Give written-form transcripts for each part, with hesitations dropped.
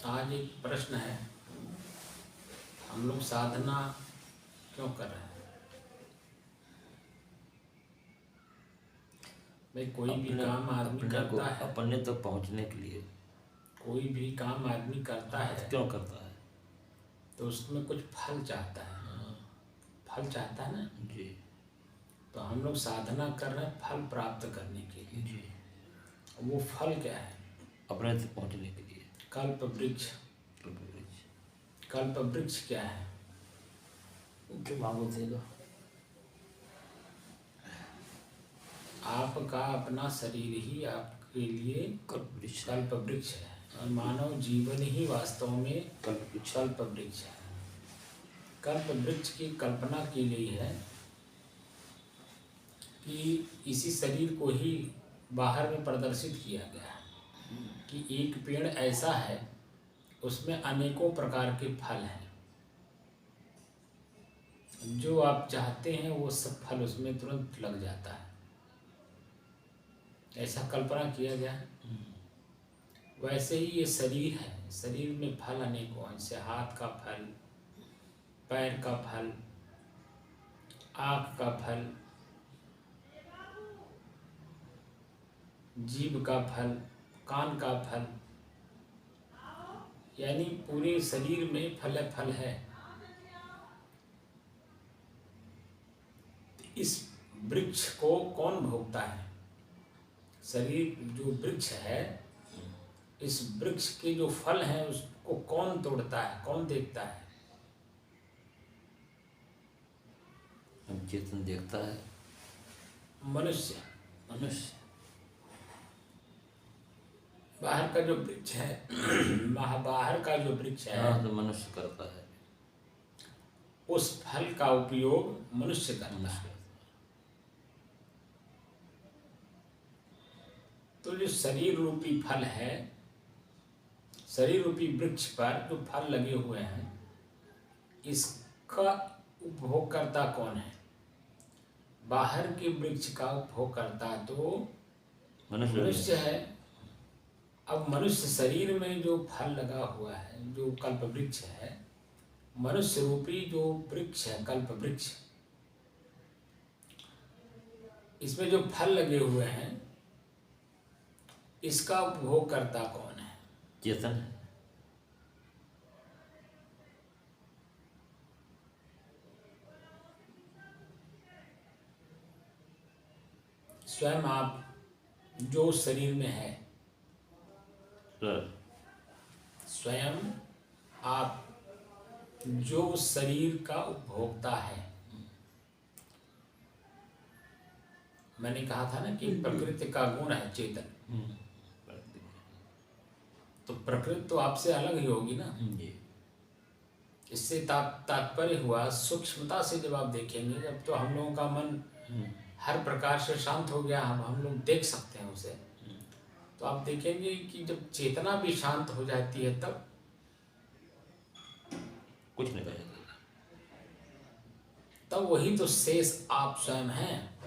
आज एक प्रश्न है, हम लोग साधना क्यों कर रहे हैं? भाई कोई भी काम आदमी करता है, अपने तक पहुंचने के लिए कोई भी काम आदमी करता है क्यों करता है? तो उसमें कुछ फल चाहता है। फल चाहता है ना जी तो हम लोग साधना कर रहे हैं फल प्राप्त करने के लिए। जी, वो फल क्या है? अपने तक पहुंचने के लिए कल्प वृक्ष। कल्प वृक्ष क्या है? जो मांगो देगा। आपका अपना शरीर ही आपके लिए कल्प वृक्ष है और मानव जीवन ही वास्तव में कल्प वृक्ष है। कल्प वृक्ष की कल्पना की गई है कि इसी शरीर को ही बाहर में प्रदर्शित किया गया है कि एक पेड़ ऐसा है, उसमें अनेकों प्रकार के फल हैं। जो आप चाहते हैं वो सब फल उसमें तुरंत लग जाता है, ऐसा कल्पना किया गया है। वैसे ही ये शरीर है, शरीर में फल अनेकों हैं, जैसे हाथ का फल, पैर का फल, आँख का फल, जीभ का फल, कान का फल, यानी पूरे शरीर में फल है। इस वृक्ष को कौन भोगता है? शरीर जो वृक्ष है, इस वृक्ष के जो फल हैं उसको कौन तोड़ता है, कौन देखता है? हम चेतन देखता है। मनुष्य। बाहर का जो वृक्ष है बाहर का जो वृक्ष है तो मनुष्य करता है। उस फल का उपयोग मनुष्य करता है। तो जो शरीर रूपी फल है, शरीर रूपी वृक्ष पर जो फल लगे हुए हैं, इसका उपभोगकर्ता कौन है? बाहर के वृक्ष का उपभोगकर्ता तो मनुष्य है। अब मनुष्य शरीर में जो फल लगा हुआ है, जो कल्प वृक्ष है, मनुष्य रूपी जो वृक्ष है कल्प वृक्ष, इसमें जो फल लगे हुए हैं, इसका उपभोगकर्ता कौन है? चेतन है। स्वयं आप जो शरीर में है, स्वयं आप जो शरीर का उपभोक्ता है। मैंने कहा था ना कि प्रकृति का गुण है चेतन, तो प्रकृति तो आपसे अलग ही होगी ना। इससे तात्पर्य हुआ सूक्ष्मता से जब आप देखेंगे, जब तो हम लोगों का मन हर प्रकार से शांत हो गया, हम लोग देख सकते हैं उसे, तो आप देखेंगे कि जब चेतना भी शांत हो जाती है तब कुछ नहीं रहेगा। तब वही तो शेष आप स्वयं हैं।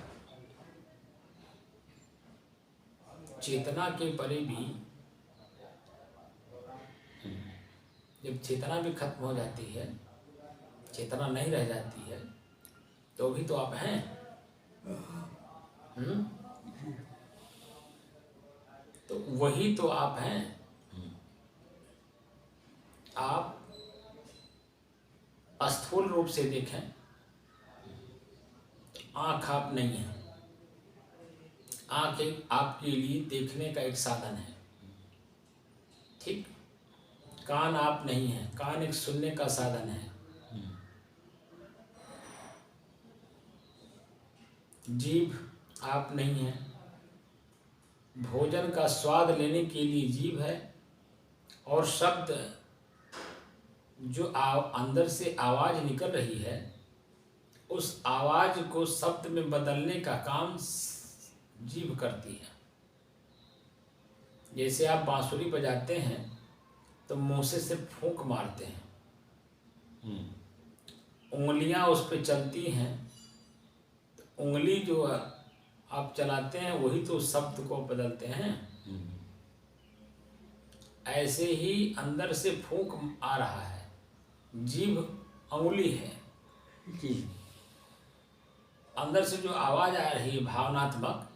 चेतना के परे भी जब चेतना भी खत्म हो जाती है, चेतना नहीं रह जाती है, तो भी तो आप हैं। तो वही तो आप हैं। आप स्थूल रूप से देखें, आँख आप नहीं है। आँख एक आपके लिए देखने का एक साधन है, ठीक। कान आप नहीं है, कान एक सुनने का साधन है। जीभ आप नहीं है, भोजन का स्वाद लेने के लिए जीभ है। और शब्द जो अंदर से आवाज निकल रही है, उस आवाज को शब्द में बदलने का काम जीभ करती है। जैसे आप बांसुरी बजाते हैं तो मुंह से सिर्फ फूंक मारते हैं, उंगलियां उस पर चलती हैं, तो उंगली जो आप चलाते हैं वही तो शब्द को बदलते हैं। ऐसे ही अंदर से फूंक आ रहा है, जीभ अंगुली है, जी। अंदर से जो आवाज आ रही है भावनात्मक,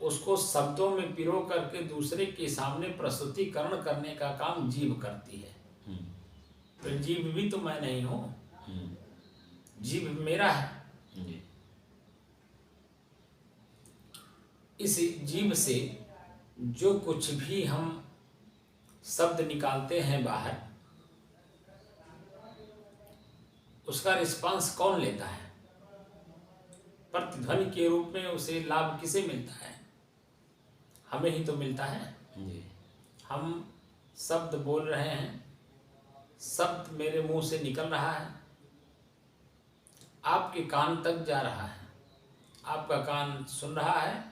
उसको शब्दों में पिरो करके दूसरे के सामने प्रस्तुतिकरण करने का काम जीभ करती है। तो जीभ भी तो मैं नहीं हूँ, जीभ मेरा है। जी। इस जीभ से जो कुछ भी हम शब्द निकालते हैं बाहर, उसका रिस्पांस कौन लेता है? प्रतिध्वनि के रूप में उसे लाभ किसे मिलता है? हमें ही तो मिलता है। जी। हम शब्द बोल रहे हैं, शब्द मेरे मुंह से निकल रहा है, आपके कान तक जा रहा है, आपका कान सुन रहा है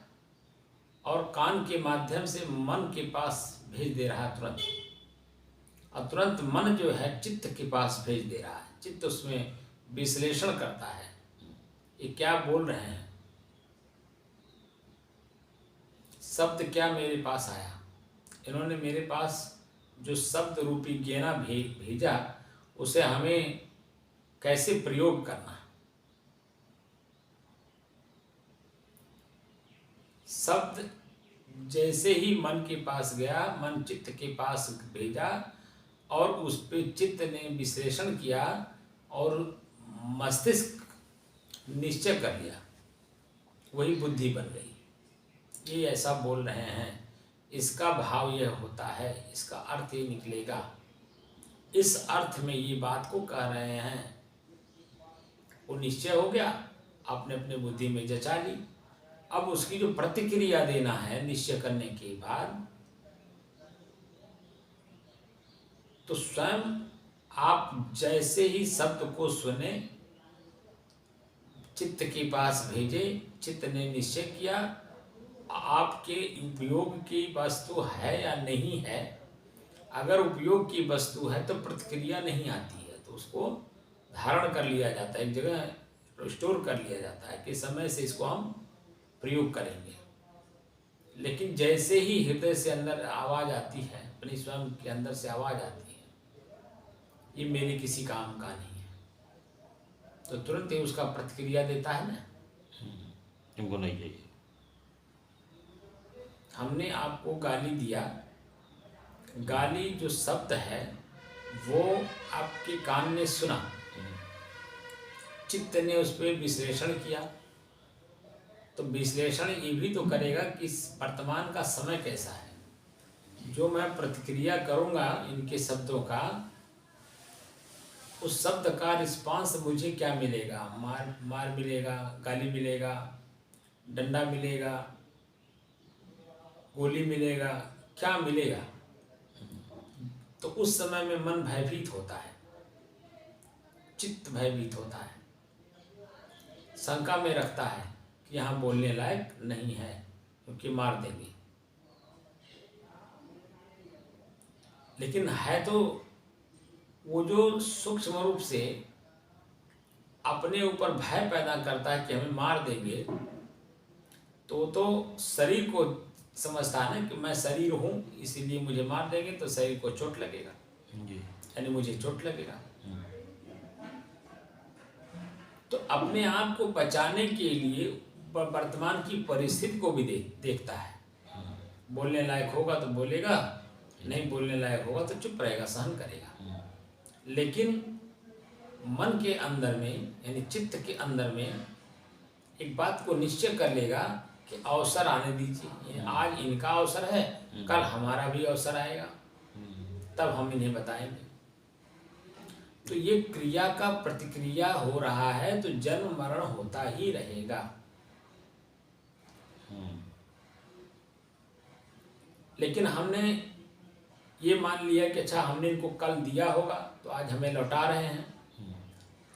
और कान के माध्यम से मन के पास भेज दे रहा है तुरंत, और तुरंत मन जो है चित्त के पास भेज दे रहा है। चित्त उसमें विश्लेषण करता है, ये क्या बोल रहे हैं, शब्द क्या मेरे पास आया, इन्होंने मेरे पास जो शब्द रूपी गेना भेजा, उसे हमें कैसे प्रयोग करना। शब्द जैसे ही मन के पास गया, मन चित्त के पास भेजा और उस पे चित्त ने विश्लेषण किया और मस्तिष्क निश्चय कर लिया, वही बुद्धि बन गई। ये ऐसा बोल रहे हैं, इसका भाव यह होता है, इसका अर्थ ये निकलेगा, इस अर्थ में ये बात को कह रहे हैं। वो निश्चय हो गया, आपने अपने बुद्धि में जचा ली। अब उसकी जो प्रतिक्रिया देना है निश्चय करने के बाद, तो स्वयं आप जैसे ही शब्द को सुने, चित्त के पास भेजे, चित्त ने निश्चय किया, आपके उपयोग की वस्तु है या नहीं है। अगर उपयोग की वस्तु है तो प्रतिक्रिया नहीं आती है, तो उसको धारण कर लिया जाता है, एक जगह स्टोर कर लिया जाता है कि समय से इसको हम प्रयोग करेंगे। लेकिन जैसे ही हृदय से अंदर आवाज आती है, अपनी स्वयं के अंदर से आवाज आती है, ये मेरे किसी काम का नहीं है, तो तुरंत ही उसका प्रतिक्रिया देता है ना। इनको नहीं चाहिए। हमने आपको गाली दिया, गाली जो शब्द है वो आपके कान ने सुना, चित्त ने उस पर विश्लेषण किया, तो विश्लेषण ये भी तो करेगा कि वर्तमान का समय कैसा है। जो मैं प्रतिक्रिया करूँगा इनके शब्दों का, उस शब्द का रिस्पांस मुझे क्या मिलेगा, मार मिलेगा, गाली मिलेगा, डंडा मिलेगा, गोली मिलेगा, क्या मिलेगा। तो उस समय में मन भयभीत होता है, चित्त भयभीत होता है, शंका में रखता है कि यहाँ बोलने लायक नहीं है, क्योंकि मार देंगे। लेकिन है तो वो जो सूक्ष्म रूप से अपने ऊपर भय पैदा करता है कि हमें मार देंगे, तो शरीर को समझता है ना कि मैं शरीर हूँ, इसीलिए मुझे मार देंगे तो शरीर को चोट लगेगा, यानी मुझे चोट लगेगा। तो अपने आप को बचाने के लिए वर्तमान की परिस्थिति को भी देखता है। बोलने लायक होगा तो बोलेगा, नहीं बोलने लायक होगा तो चुप रहेगा, सहन करेगा। लेकिन मन के अंदर में, यानी चित्त के अंदर में एक बात को निश्चय कर लेगा कि अवसर आने दीजिए, आज इनका अवसर है, कल हमारा भी अवसर आएगा, तब हम इन्हें बताएंगे। तो ये क्रिया का प्रतिक्रिया हो रहा है, तो जन्म मरण होता ही रहेगा। लेकिन हमने ये मान लिया कि अच्छा हमने इनको कल दिया होगा तो आज हमें लौटा रहे हैं,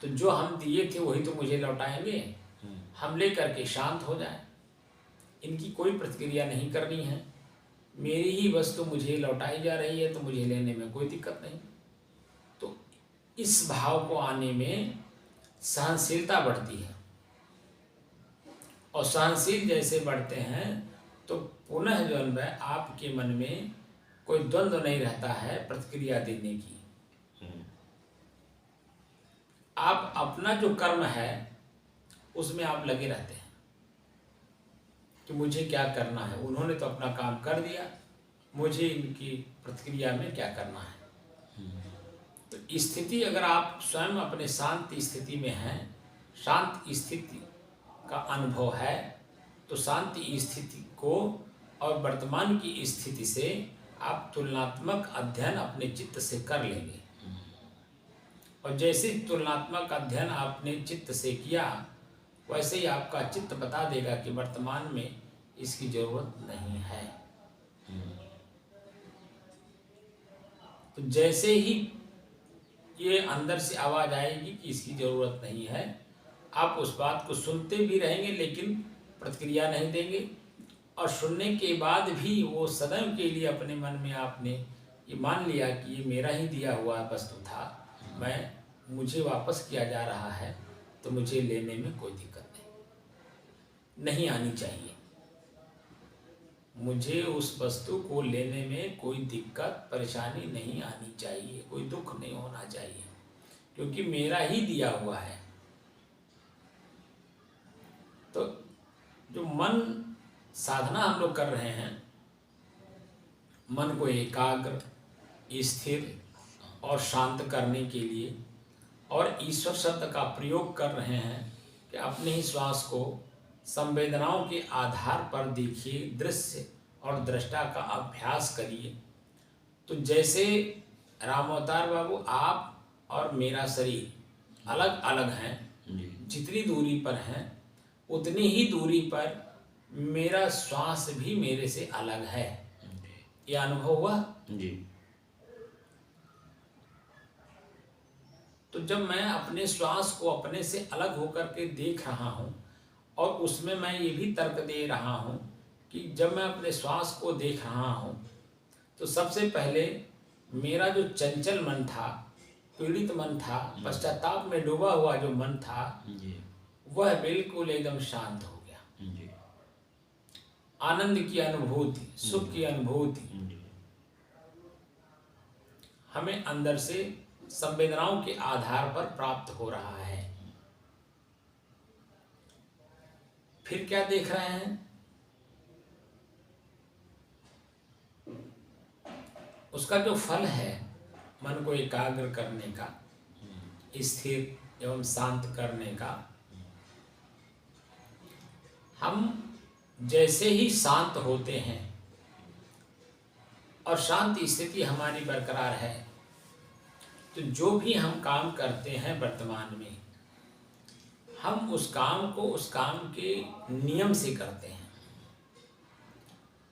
तो जो हम दिए थे वही तो मुझे लौटाएंगे। हम ले करके शांत हो जाएं, इनकी कोई प्रतिक्रिया नहीं करनी है, मेरी ही वस्तु मुझे लौटाई जा रही है तो मुझे लेने में कोई दिक्कत नहीं। तो इस भाव को आने में सहनशीलता बढ़ती है, और सहनशील जैसे बढ़ते हैं तो पुनः जो है आपके मन में कोई द्वंद्व नहीं रहता है प्रतिक्रिया देने की। आप अपना जो कर्म है उसमें आप लगे रहते हैं कि मुझे क्या करना है, उन्होंने तो अपना काम कर दिया, मुझे इनकी प्रतिक्रिया में क्या करना है। तो स्थिति अगर आप स्वयं अपने शांत स्थिति में हैं, शांत स्थिति का अनुभव है, तो शांत स्थिति को और वर्तमान की स्थिति से आप तुलनात्मक अध्ययन अपने चित्त से कर लेंगे। और जैसे तुलनात्मक अध्ययन आपने चित्त से किया, वैसे ही आपका चित्त बता देगा कि वर्तमान में इसकी जरूरत नहीं है। तो जैसे ही ये अंदर से आवाज आएगी कि इसकी जरूरत नहीं है, आप उस बात को सुनते भी रहेंगे लेकिन प्रतिक्रिया नहीं देंगे। और सुनने के बाद भी वो सदैव के लिए अपने मन में आपने ये मान लिया कि ये मेरा ही दिया हुआ वस्तु था, मुझे वापस किया जा रहा है, तो मुझे लेने में कोई दिक्कत नहीं आनी चाहिए। मुझे उस वस्तु को लेने में कोई दिक्कत परेशानी नहीं आनी चाहिए, कोई दुख नहीं होना चाहिए, क्योंकि मेरा ही दिया हुआ है। तो जो मन साधना हम लोग कर रहे हैं, मन को एकाग्र, स्थिर और शांत करने के लिए, और ईश्वर शब्द का प्रयोग कर रहे हैं कि अपने ही श्वास को संवेदनाओं के आधार पर देखिए, दृश्य और दृष्टा का अभ्यास करिए। तो जैसे रामावतार बाबू, आप और मेरा शरीर अलग अलग हैं, जितनी दूरी पर हैं उतनी ही दूरी पर मेरा श्वास भी मेरे से अलग है। ये अनुभव हुआ जी। तो जब मैं अपने श्वास को अपने से अलग होकर के देख रहा हूँ, और उसमें मैं ये भी तर्क दे रहा हूँ कि जब मैं अपने श्वास को देख रहा हूँ, तो सबसे पहले मेरा जो चंचल मन था, पीड़ित मन था, पश्चाताप में डूबा हुआ जो मन था, वह बिल्कुल एकदम शांत हो गया। आनंद की अनुभूति, सुख की अनुभूति हमें अंदर से संवेदनाओं के आधार पर प्राप्त हो रहा है। फिर क्या देख रहे हैं? उसका जो फल है, मन को एकाग्र करने का, स्थिर एवं शांत करने का, हम जैसे ही शांत होते हैं और शांत स्थिति हमारी बरकरार है, तो जो भी हम काम करते हैं वर्तमान में, हम उस काम को उस काम के नियम से करते हैं।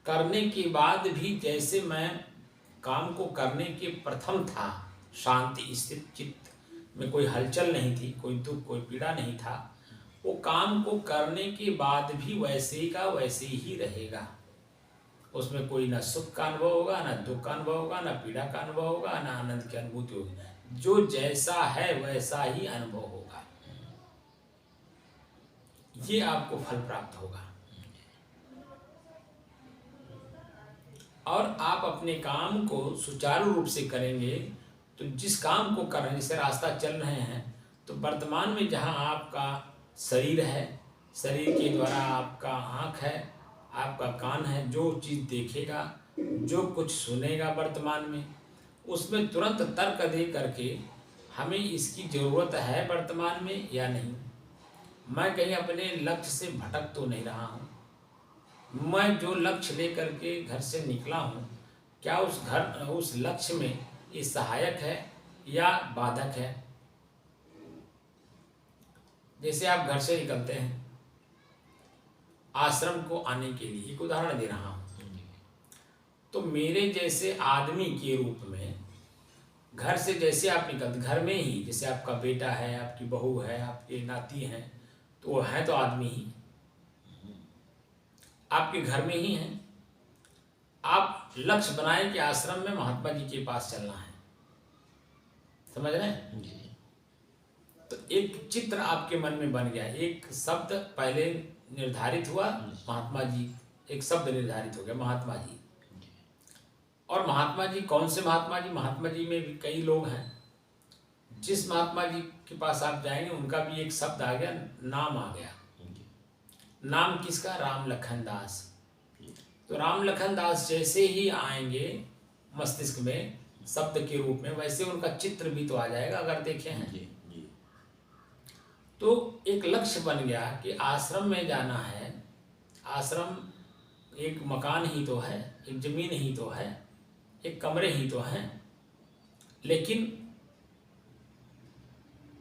करने के बाद भी जैसे मैं काम को करने के प्रथम था, शांति स्थित चित्त में कोई हलचल नहीं थी, कोई दुख कोई पीड़ा नहीं था, वो काम को करने के बाद भी वैसे का वैसे ही रहेगा। उसमें कोई ना सुख का अनुभव होगा, ना दुख का अनुभव होगा, ना पीड़ा का अनुभव होगा, ना आनंद की अनुभूति होगी। जो जैसा है वैसा ही अनुभव होगा। ये आपको फल प्राप्त होगा। और आप अपने काम को सुचारू रूप से करेंगे, तो जिस काम को कर रहे हैं, जैसे रास्ता चल रहे हैं, तो वर्तमान में जहाँ आपका शरीर है, शरीर के द्वारा आपका आँख है, आपका कान है, जो चीज़ देखेगा, जो कुछ सुनेगा वर्तमान में, उसमें तुरंत तर्क दे करके हमें इसकी ज़रूरत है वर्तमान में या नहीं। मैं कहीं अपने लक्ष्य से भटक तो नहीं रहा हूँ। मैं जो लक्ष्य लेकर के घर से निकला हूँ, क्या उस लक्ष्य में ये सहायक है या बाधक है। जैसे आप घर से निकलते हैं आश्रम को आने के लिए, एक उदाहरण दे रहा हूँ, तो मेरे जैसे आदमी के रूप में घर से जैसे आप निकलते, घर में ही जैसे आपका बेटा है, आपकी बहू है, आपके नाती हैं, तो वो हैं तो आदमी ही, आपके घर में ही हैं। आप लक्ष्य बनाए कि आश्रम में महात्मा जी के पास चलना है, समझ रहे हैं? तो एक चित्र आपके मन में बन गया, एक शब्द पहले निर्धारित हुआ, महात्मा जी, एक शब्द निर्धारित हो गया, महात्मा जी। और महात्मा जी कौन से महात्मा जी? महात्मा जी में भी कई लोग हैं। जिस महात्मा जी के पास आप जाएंगे उनका भी एक शब्द आ गया, नाम आ गया। नाम किसका? राम लखन दास। तो राम लखन दास जैसे ही आएंगे मस्तिष्क में शब्द के रूप में, वैसे उनका चित्र भी तो आ जाएगा अगर देखे हैं। जी जी। तो एक लक्ष्य बन गया कि आश्रम में जाना है। आश्रम एक मकान ही तो है, एक जमीन ही तो है, एक कमरे ही तो हैं, लेकिन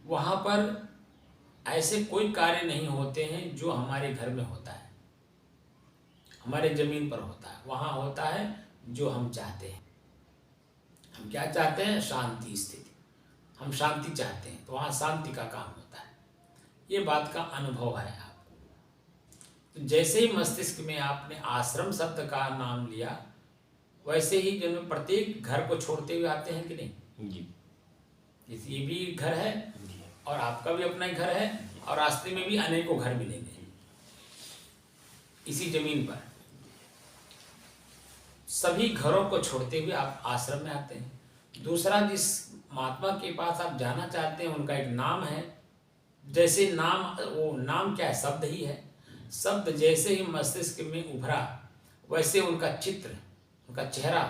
वहाँ पर ऐसे कोई कार्य नहीं होते हैं जो हमारे घर में होता है, हमारे ज़मीन पर होता है। वहाँ होता है जो हम चाहते हैं। हम क्या चाहते हैं? शांति स्थिति। हम शांति चाहते हैं तो वहाँ शांति का काम होता है। ये बात का अनुभव है आपको। तो जैसे ही मस्तिष्क में आपने आश्रम शब्द का नाम लिया, वैसे ही जब प्रत्येक घर को छोड़ते हुए आते हैं कि नहीं जी। ये भी घर है और आपका भी अपना घर है, और रास्ते में भी अनेकों घर मिलेंगे इसी जमीन पर। सभी घरों को छोड़ते हुए आप आश्रम में आते हैं। दूसरा, जिस महात्मा के पास आप जाना चाहते हैं उनका एक नाम है। जैसे नाम, वो नाम क्या है? शब्द ही है। शब्द जैसे ही मस्तिष्क में उभरा, वैसे उनका चित्र, उनका चेहरा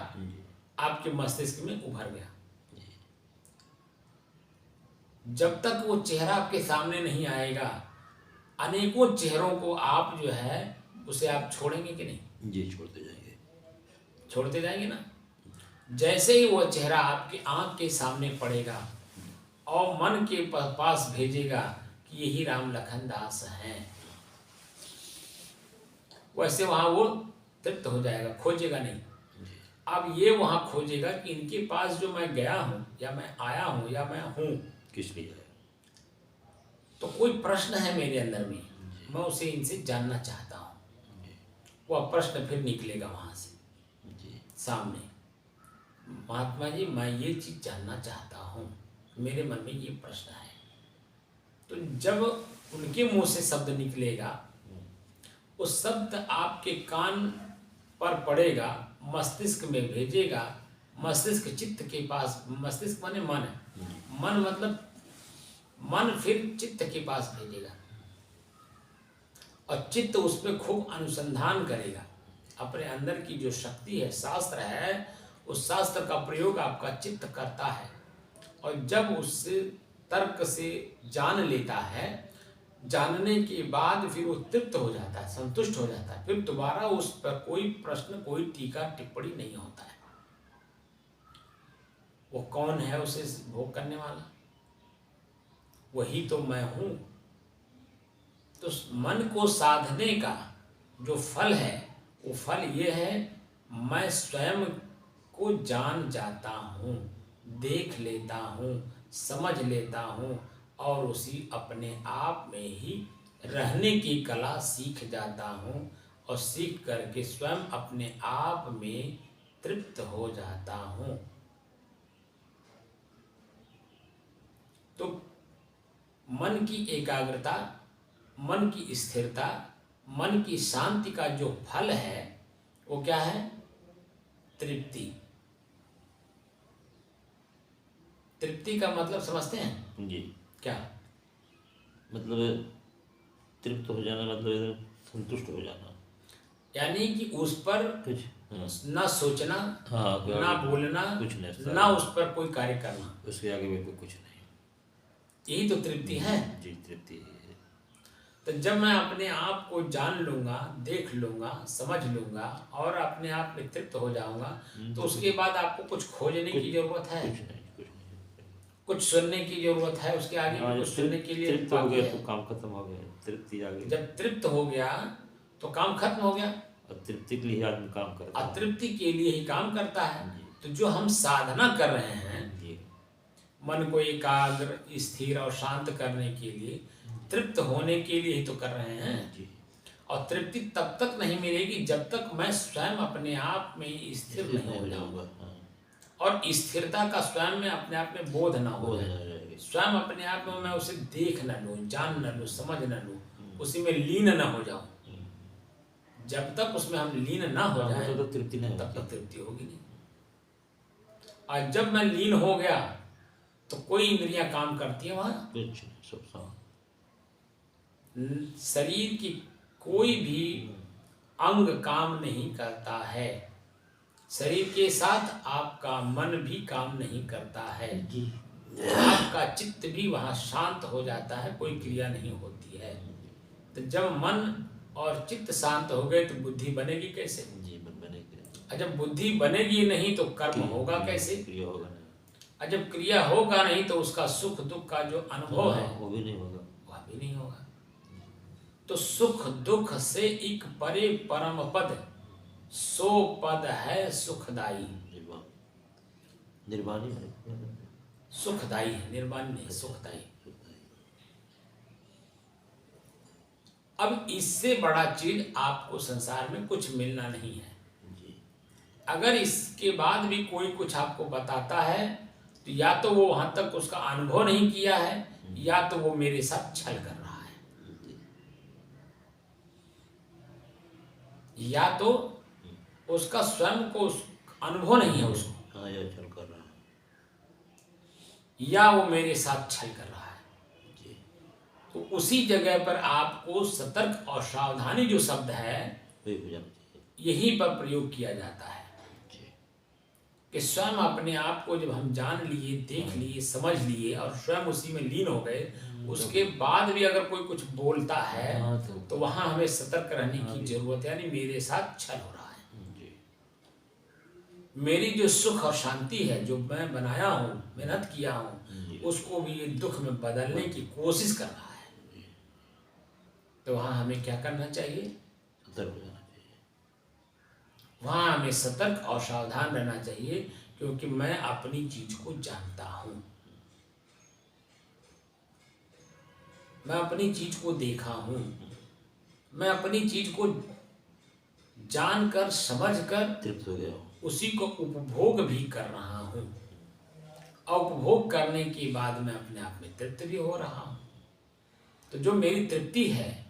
आपके मस्तिष्क में उभर गया। जब तक वो चेहरा आपके सामने नहीं आएगा, अनेकों चेहरों को आप जो है उसे आप छोड़ेंगे कि नहीं? जी, छोड़ते जाएंगे। छोड़ते जाएंगे ना। जैसे ही वो चेहरा आपकी आंख के सामने पड़ेगा और मन के पास भेजेगा कि यही राम लखन दास हैं, वैसे वहाँ वो तृप्त हो जाएगा, खोजेगा नहीं। अब ये वहाँ खोजेगा कि इनके पास जो मैं गया हूँ या मैं आया हूँ या मैं हूँ, किस लिए है? तो कोई प्रश्न है मेरे अंदर में, मैं उसे इनसे जानना चाहता हूँ। वह प्रश्न फिर निकलेगा वहाँ से सामने, महात्मा जी मैं ये चीज़ जानना चाहता हूँ, मेरे मन में ये प्रश्न है। तो जब उनके मुंह से शब्द निकलेगा, उस शब्द आपके कान पर पड़ेगा, मस्तिष्क में भेजेगा, मस्तिष्क चित्त के पास, मस्तिष्क माने मन है, मन मतलब मन फिर चित्त के पास भेजेगा और चित्त उस पर खूब अनुसंधान करेगा। अपने अंदर की जो शक्ति है, शास्त्र है, उस शास्त्र का प्रयोग आपका चित्त करता है और जब उससे तर्क से जान लेता है, जानने के बाद फिर वो तृप्त हो जाता है, संतुष्ट हो जाता है। फिर दोबारा उस पर कोई प्रश्न, कोई टीका टिप्पणी नहीं होता है। वो कौन है उसे भोग करने वाला? वही तो मैं हूँ। तो मन को साधने का जो फल है, वो फल ये है, मैं स्वयं को जान जाता हूँ, देख लेता हूँ, समझ लेता हूँ और उसी अपने आप में ही रहने की कला सीख जाता हूँ और सीख करके स्वयं अपने आप में तृप्त हो जाता हूँ। तो मन की एकाग्रता, मन की स्थिरता, मन की शांति का जो फल है वो क्या है? तृप्ति। तृप्ति का मतलब समझते हैं? जी। क्या मतलब तृप्त हो जाना, मतलब एकदम संतुष्ट हो जाना, यानी कि उस पर कुछ ना सोचना, हाँ, ना बोलना, कुछ नहीं, ना उस पर कोई कार्य करना, उसके आगे बिल्कुल कुछ नहीं। यही तो तृप्ति है। जी, तृप्ति है। तो जब मैं अपने आप को जान लूँगा, देख लूँगा, समझ लूँगा और अपने आप में तृप्त हो जाऊँगा, तो उसके बाद आपको कुछ खोजने की जरूरत है? कुछ नहीं, कुछ नहीं। कुछ सुनने की जरूरत है? उसके आगे भी कुछ सुनने के लिए तृप्त हो गया तो काम खत्म हो गया, तृप्ति आ गई। जब तृप्त हो गया तो काम खत्म हो गया। और तृप्ति के लिए आदमी काम करता है, अतृप्ति के लिए ही काम करता है। जी। तो जो हम साधना कर रहे हैं, जी, मन को एकाग्र, स्थिर और शांत करने के लिए, तृप्त होने के लिए ही तो कर रहे हैं। जी। और तृप्ति तब तक नहीं मिलेगी जब तक मैं स्वयं अपने आप में स्थिर नहीं हो जाऊंगा। हाँ। और स्थिरता का स्वयं में अपने आप में बोध ना हो जाए, स्वयं अपने आप में मैं उसे देख न लूँ, जान न लूँ, समझ न लूँ, उसी में लीन न हो जाऊँ। जब तक उसमें हम लीन ना हो जाए तो तृप्ति नहीं तब होती। तक तृप्ति होगी नहीं। और जब मैं लीन हो गया तो कोई इंद्रियां काम करती है वहां? कुछ नहीं, सब साफ। शरीर की कोई भी अंग काम नहीं करता है। शरीर के साथ आपका मन भी काम नहीं करता है। जी। आपका चित्त भी वहां शांत हो जाता है, कोई क्रिया नहीं होती है। तो जब मन और चित्त शांत हो गए तो बुद्धि बनेगी कैसे? जी, मन बनेगी। और जब बुद्धि बनेगी नहीं तो कर्म होगा कैसे? क्रिया होगा नहीं। और जब क्रिया होगा नहीं तो उसका सुख दुख का जो अनुभव है वो भी नहीं होगा। वह भी नहीं होगा। तो सुख दुख से एक परे परम पद, सो पद है सुखदाई। निर्वाण, निर्वाण ही है। सुखदाई है, निर्वाण नहीं, सुखदाई। अब इससे बड़ा चीज आपको संसार में कुछ मिलना नहीं है। अगर इसके बाद भी कोई कुछ आपको बताता है तो या तो वो वहां तक उसका अनुभव नहीं किया है या तो वो मेरे साथ छल कर रहा है, या तो उसका स्वयं को अनुभव नहीं है उसको, हाँ, या छल कर रहा है, या वो मेरे साथ छल कर रहा है। तो उसी जगह पर आपको सतर्क और सावधानी जो शब्द है यहीं पर प्रयोग किया जाता है कि स्वयं अपने आप को जब हम जान लिए, देख लिए, समझ लिए और स्वयं उसी में लीन हो गए, उसके बाद भी अगर कोई कुछ बोलता है तो वहां हमें सतर्क रहने की जरूरत है। यानी मेरे साथ छल हो रहा है, मेरी जो सुख और शांति है जो मैं बनाया हूँ, मेहनत किया हूँ, उसको भी ये दुख में बदलने की कोशिश कर रहा है। तो वहां हमें क्या करना चाहिए? सतर्क हो जाना चाहिए। वहां हमें सतर्क और सावधान रहना चाहिए, क्योंकि मैं अपनी चीज को जानता हूं, मैं अपनी चीज को देखा हूं, मैं अपनी चीज को जानकर समझकर तृप्त हो गया हूं, उसी को उपभोग भी कर रहा हूं और उपभोग करने के बाद मैं अपने आप में तृप्त भी हो रहा हूं। तो जो मेरी तृप्ति है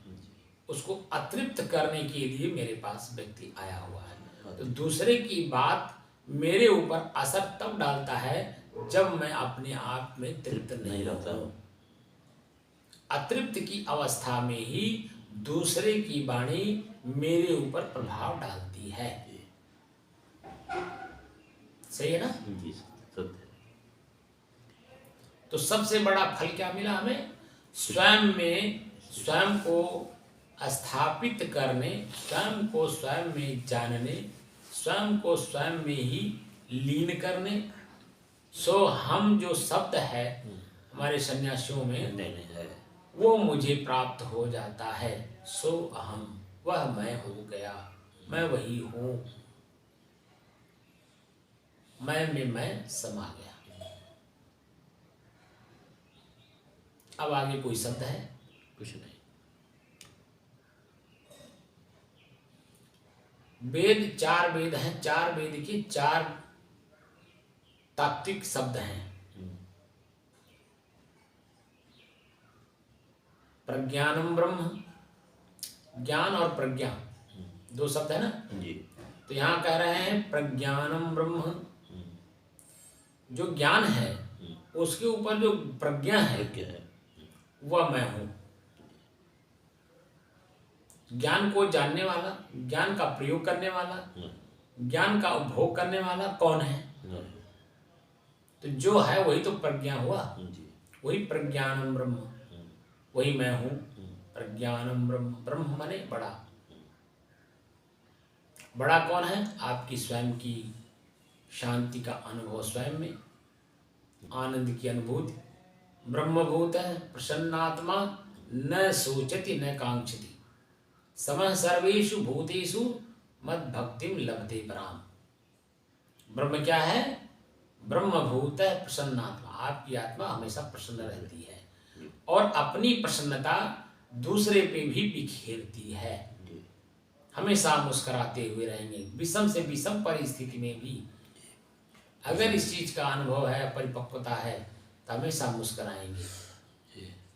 उसको अतृप्त करने के लिए मेरे पास व्यक्ति आया हुआ है। तो दूसरे की बात मेरे ऊपर असर तब डालता है जब मैं अपने आप में तृप्त नहीं रहता हूं। अतृप्त की अवस्था में ही दूसरे की वाणी मेरे ऊपर प्रभाव डालती है। सही है ना? जी, सत्य। तो सबसे बड़ा फल क्या मिला हमें? स्वयं में स्वयं को स्थापित करने, स्वयं को स्वयं में जानने, स्वयं को स्वयं में ही लीन करने। सो हम जो शब्द है हमारे सन्यासियों में नहीं है, वो मुझे प्राप्त हो जाता है। सो अहम, वह मैं हो गया, मैं वही हूँ, मैं में मैं समा गया। अब आगे कोई शब्द है? कुछ नहीं। वेद, चार वेद हैं, चार वेद के चार तात्विक शब्द हैं। प्रज्ञानम ब्रह्म, ज्ञान और प्रज्ञा दो शब्द है ना जी। तो यहाँ कह रहे हैं प्रज्ञानम ब्रह्म, जो ज्ञान है उसके ऊपर जो प्रज्ञा है वह मैं हूं। ज्ञान को जानने वाला, ज्ञान का प्रयोग करने वाला, ज्ञान का उपभोग करने वाला कौन है? तो जो है वही तो प्रज्ञा हुआ, वही प्रज्ञानम ब्रह्म, वही मैं हूं। प्रज्ञानम ब्रह्म, ब्रह्म माने बड़ा। बड़ा कौन है? आपकी स्वयं की शांति का अनुभव, स्वयं में आनंद की अनुभूति। ब्रह्मभूत है प्रसन्नात्मा, न सोचति न कांक्षति, समः सर्वेषु भूतेषु मद भक्तिम लभते पराम। ब्रह्म क्या है? ब्रह्मभूत है प्रसन्नात्मा, आपकी आत्मा हमेशा प्रसन्न रहती है और अपनी प्रसन्नता दूसरे पे भी बिखेरती है। हमेशा मुस्कुराते हुए रहेंगे, विषम से विषम परिस्थिति में भी अगर इस चीज का अनुभव है, परिपक्वता है तो हमेशा मुस्कुराएंगे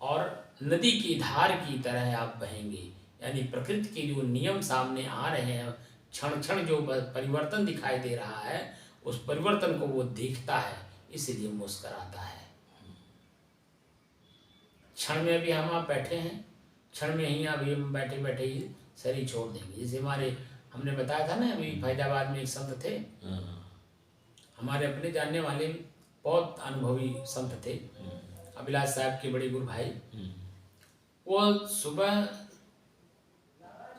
और नदी की धार की तरह आप बहेंगे। यानी प्रकृति के जो नियम सामने आ रहे हैं, क्षण क्षण जो परिवर्तन दिखाई दे रहा है, उस परिवर्तन को वो देखता है, इसलिए मुस्कुराता है। क्षण में अभी हम आप बैठे हैं, क्षण में ही अभी हम बैठे बैठे ही शरीर छोड़ देंगे। जैसे हमने बताया था ना, अभी फैजाबाद में एक संत थे, हमारे अपने जानने वाले बहुत अनुभवी संत थे, अभिलाष साहब के बड़े गुरु भाई। वो सुबह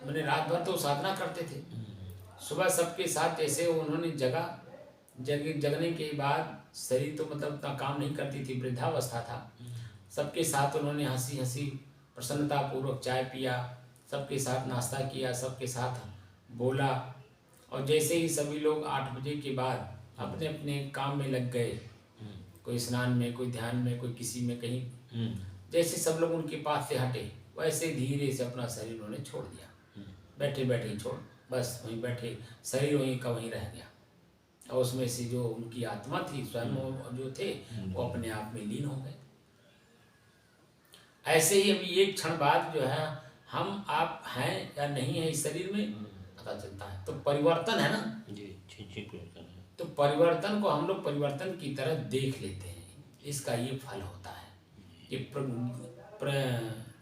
मैंने रात भर तो साधना करते थे, सुबह सबके साथ जैसे उन्होंने जगने के बाद शरीर तो मतलब उतना काम नहीं करती थी, वृद्धावस्था था, सबके साथ उन्होंने हंसी हंसी प्रसन्नता पूर्वक चाय पिया, सबके साथ नाश्ता किया, सबके साथ बोला। और जैसे ही सभी लोग 8 बजे के बाद अपने अपने काम में लग गए, कोई स्नान में, कोई ध्यान में, कोई किसी में कहीं, जैसे सब लोग उनके पास से हटे, वैसे धीरे से अपना शरीर उन्होंने छोड़ दिया। बैठे बैठे ही छोड़, बस वहीं बैठे, शरीर वहीं का वहीं रह गया। और उसमें से जो उनकी आत्मा थी, स्वयं जो थे, वो अपने आप में लीन हो गए। ऐसे ही अभी एक क्षण बाद जो है हम आप हैं या नहीं है इस शरीर में पता चलता है। तो परिवर्तन है ना जी, परिवर्तन है। तो परिवर्तन को हम लोग परिवर्तन की तरह देख लेते हैं, इसका ये फल होता है कि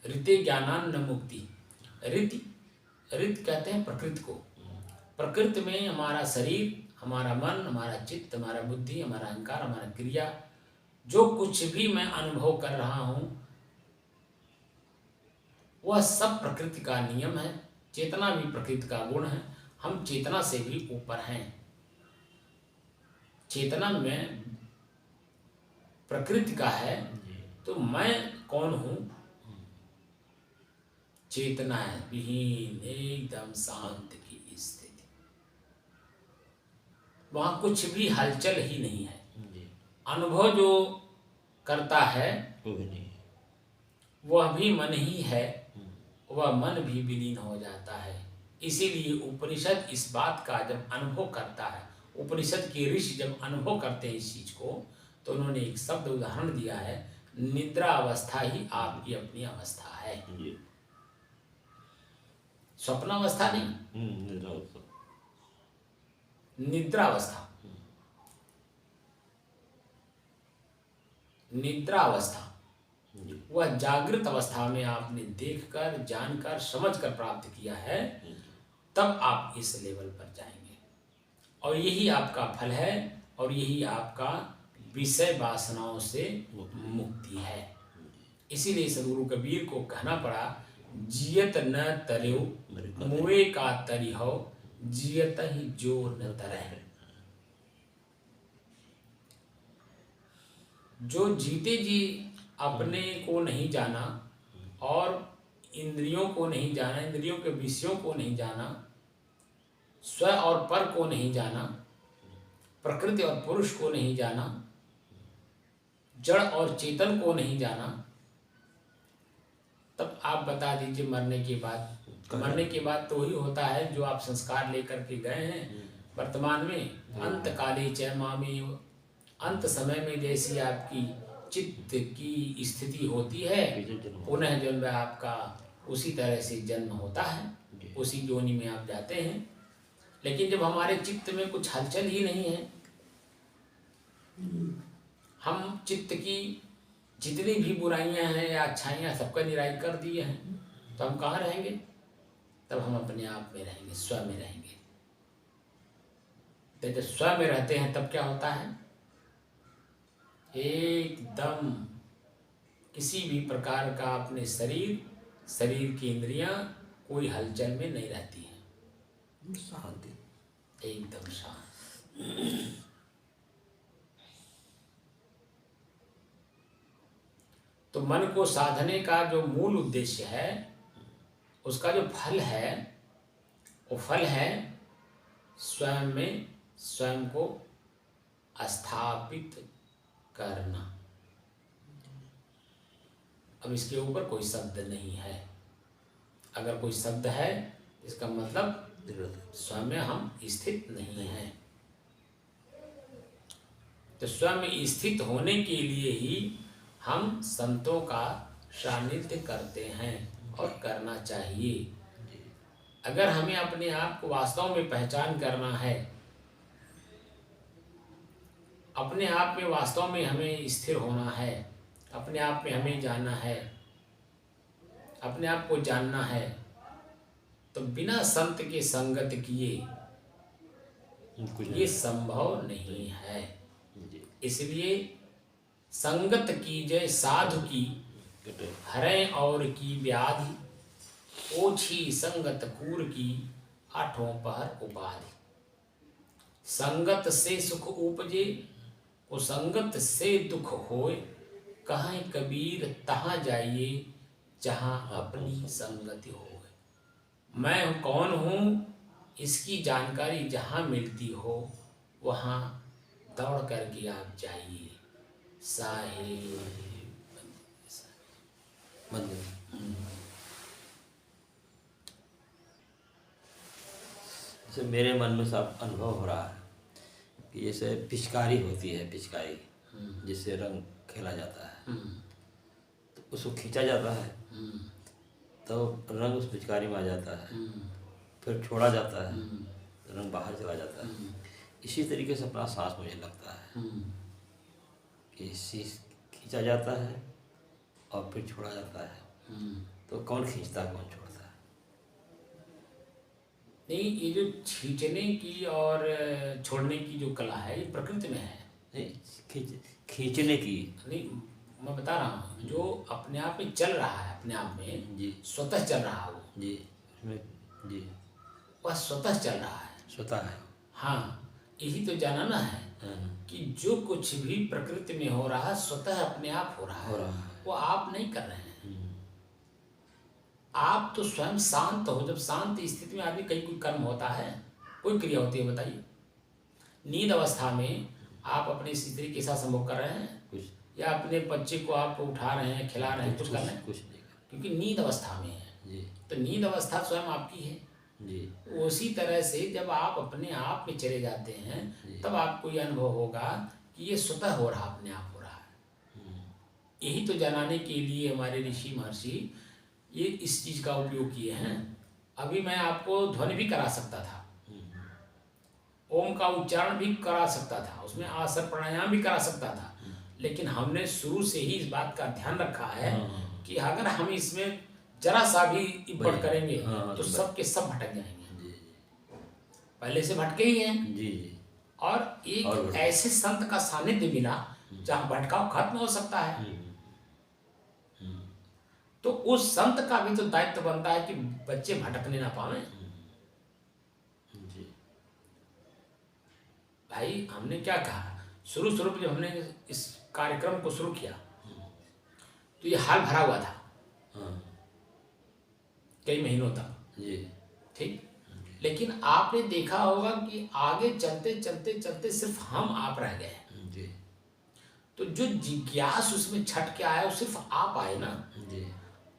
ऋते ज्ञानान न मुक्ति। ऋत कहते हैं प्रकृति को। प्रकृति में हमारा शरीर, हमारा मन, हमारा चित्त, हमारा बुद्धि, हमारा अहंकार, हमारा क्रिया, जो कुछ भी मैं अनुभव कर रहा हूँ वह सब प्रकृति का नियम है। चेतना भी प्रकृति का गुण है, हम चेतना से भी ऊपर हैं। चेतना में प्रकृति का है, तो मैं कौन हूँ? चेतना है विहीन, एकदम शांत की स्थिति, वहां कुछ भी हलचल ही नहीं है। अनुभव जो करता है वह भी मन ही है, वह मन भी विलीन हो जाता है। इसीलिए उपनिषद इस बात का जब अनुभव करता है, उपनिषद के ऋषि जब अनुभव करते हैं इस चीज को, तो उन्होंने एक शब्द उदाहरण दिया है, निद्रा अवस्था ही आपकी अपनी अवस्था है, स्वप्नावस्था नहीं, निद्रा अवस्था। निद्रा अवस्था वह जागृत अवस्था में आपने देखकर, जानकर, समझकर प्राप्त किया है, तब आप इस लेवल पर जाएंगे। और यही आपका फल है, और यही आपका विषय वासनाओं से मुक्ति है। इसीलिए सदगुरु कबीर को कहना पड़ा, जियत न तरेउ मुए का तरी हो, जियत ही जो न तरह। जो जीते जी अपने को नहीं जाना और इंद्रियों को नहीं जाना, इंद्रियों के विषयों को नहीं जाना, स्व और पर को नहीं जाना, प्रकृति और पुरुष को नहीं जाना, जड़ और चेतन को नहीं जाना, तब आप बता दीजिए मरने के बाद तो वही होता है जो आप संस्कार लेकर के गए हैं। वर्तमान में अंत काले च मामेव, अंत समय में जैसी आपकी चित्त की स्थिति होती है, पुनः जन्म आपका उसी तरह से जन्म होता है, उसी योनि में आप जाते हैं। लेकिन जब हमारे चित्त में कुछ हलचल ही नहीं है, हम चित्त की जितनी भी बुराइयां हैं या अच्छाइयां सबका निराई कर दिए हैं, तो हम कहाँ रहेंगे? तब हम अपने आप में रहेंगे, स्व में रहेंगे। तो जब स्व में रहते हैं तब क्या होता है? एकदम किसी भी प्रकार का अपने शरीर की इंद्रियां कोई हलचल में नहीं रहती हैं, शांति, एकदम शांत। तो मन को साधने का जो मूल उद्देश्य है, उसका जो फल है, वो फल है स्वयं में स्वयं को स्थापित करना। अब इसके ऊपर कोई शब्द नहीं है। अगर कोई शब्द है इसका मतलब स्वयं में हम स्थित नहीं हैं। तो स्वयं में स्थित होने के लिए ही हम संतों का सानिध्य करते हैं और करना चाहिए। अगर हमें अपने आप को वास्तव में पहचान करना है अपने आप में वास्तव में हमें स्थिर होना है, अपने आप में हमें जानना है, अपने आप को जानना है, तो बिना संत के संगत किए कुछ ये नहीं। संभव नहीं है। जी। इसलिए संगत कीजय साधु की, कटे। हरें और की व्याधि, ओछी संगत कूर की, आठों पहर उपाधि। संगत से सुख उपजे, कुसंगत से दुख होए, कहें कबीर तहाँ जाइए, जहाँ अपनी संगति होए। मैं कौन हूँ इसकी जानकारी जहाँ मिलती हो, वहाँ दौड़ करके आप जाइए। साहेब मतलब जैसे मेरे मन में सब अनुभव हो रहा है कि जैसे पिचकारी होती है, पिचकारी जिससे रंग खेला जाता है, तो उसको खींचा जाता है तो रंग उस पिचकारी में आ जाता है, फिर छोड़ा जाता है तो रंग बाहर चला जाता है। इसी तरीके से अपना सांस मुझे लगता है कि खींचा जाता है और फिर छोड़ा जाता है, तो कौन खींचता है कौन छोड़ता है? नहीं, ये जो खींचने की और छोड़ने की जो कला है ये प्रकृति में है। नहीं, खींचने की नहीं, मैं बता रहा हूँ, जो अपने आप में चल रहा है, अपने आप में जी स्वतः चल रहा है वो, जी उसमें जी वह स्वतः चल रहा है। स्वतः है। हाँ, यही तो जानना है कि जो कुछ भी प्रकृति में हो रहा है स्वतः अपने आप हो रहा है, वो आप नहीं कर रहे हैं। आप तो स्वयं शांत हो। जब शांत स्थिति में आदमी कहीं कोई कर्म होता है, कोई क्रिया होती है, बताइए। नींद अवस्था में आप अपनी स्त्री के साथ संभोग कर रहे हैं कुछ या अपने बच्चे को आप उठा रहे हैं, खिला रहे हैं, कुछ कर रहे हैं? कुछ नहीं क्योंकि नींद अवस्था में है, जी तो नींद अवस्था स्वयं आपकी है। जी उसी तरह से जब आप अपने आप में चले जाते हैं, तब आपको ये अनुभव होगा कि ये स्वतः हो रहा, अपने आप हो रहा है। यही तो जानने के लिए हमारे ऋषि महर्षि ये इस चीज़ का उपयोग किए हैं। अभी मैं आपको ध्वनि भी करा सकता था, ओम का उच्चारण भी करा सकता था, उसमें आसन प्राणायाम भी करा सकता था, लेकिन हमने शुरू से ही इस बात का ध्यान रखा है कि अगर हम इसमें जरा सा भी इम्पोर्ट करेंगे तो सब के सब भटक जाएंगे। पहले से भटके ही हैं। जी और एक ऐसे संत का सानिध्य मिला जहाँ भटकाव खत्म हो सकता है, तो उस संत का भी तो दायित्व बनता है कि बच्चे भटकने ना पावे। भाई, हमने क्या कहा शुरू में, जब हमने इस कार्यक्रम को शुरू किया तो ये हाल भरा हुआ था कई महीनों तक, जी ठीक। लेकिन आपने देखा होगा कि आगे चलते चलते चलते सिर्फ हम आप रह गए। जी तो जो जिज्ञास उसमें छट के आया वो सिर्फ आप आए ना। जी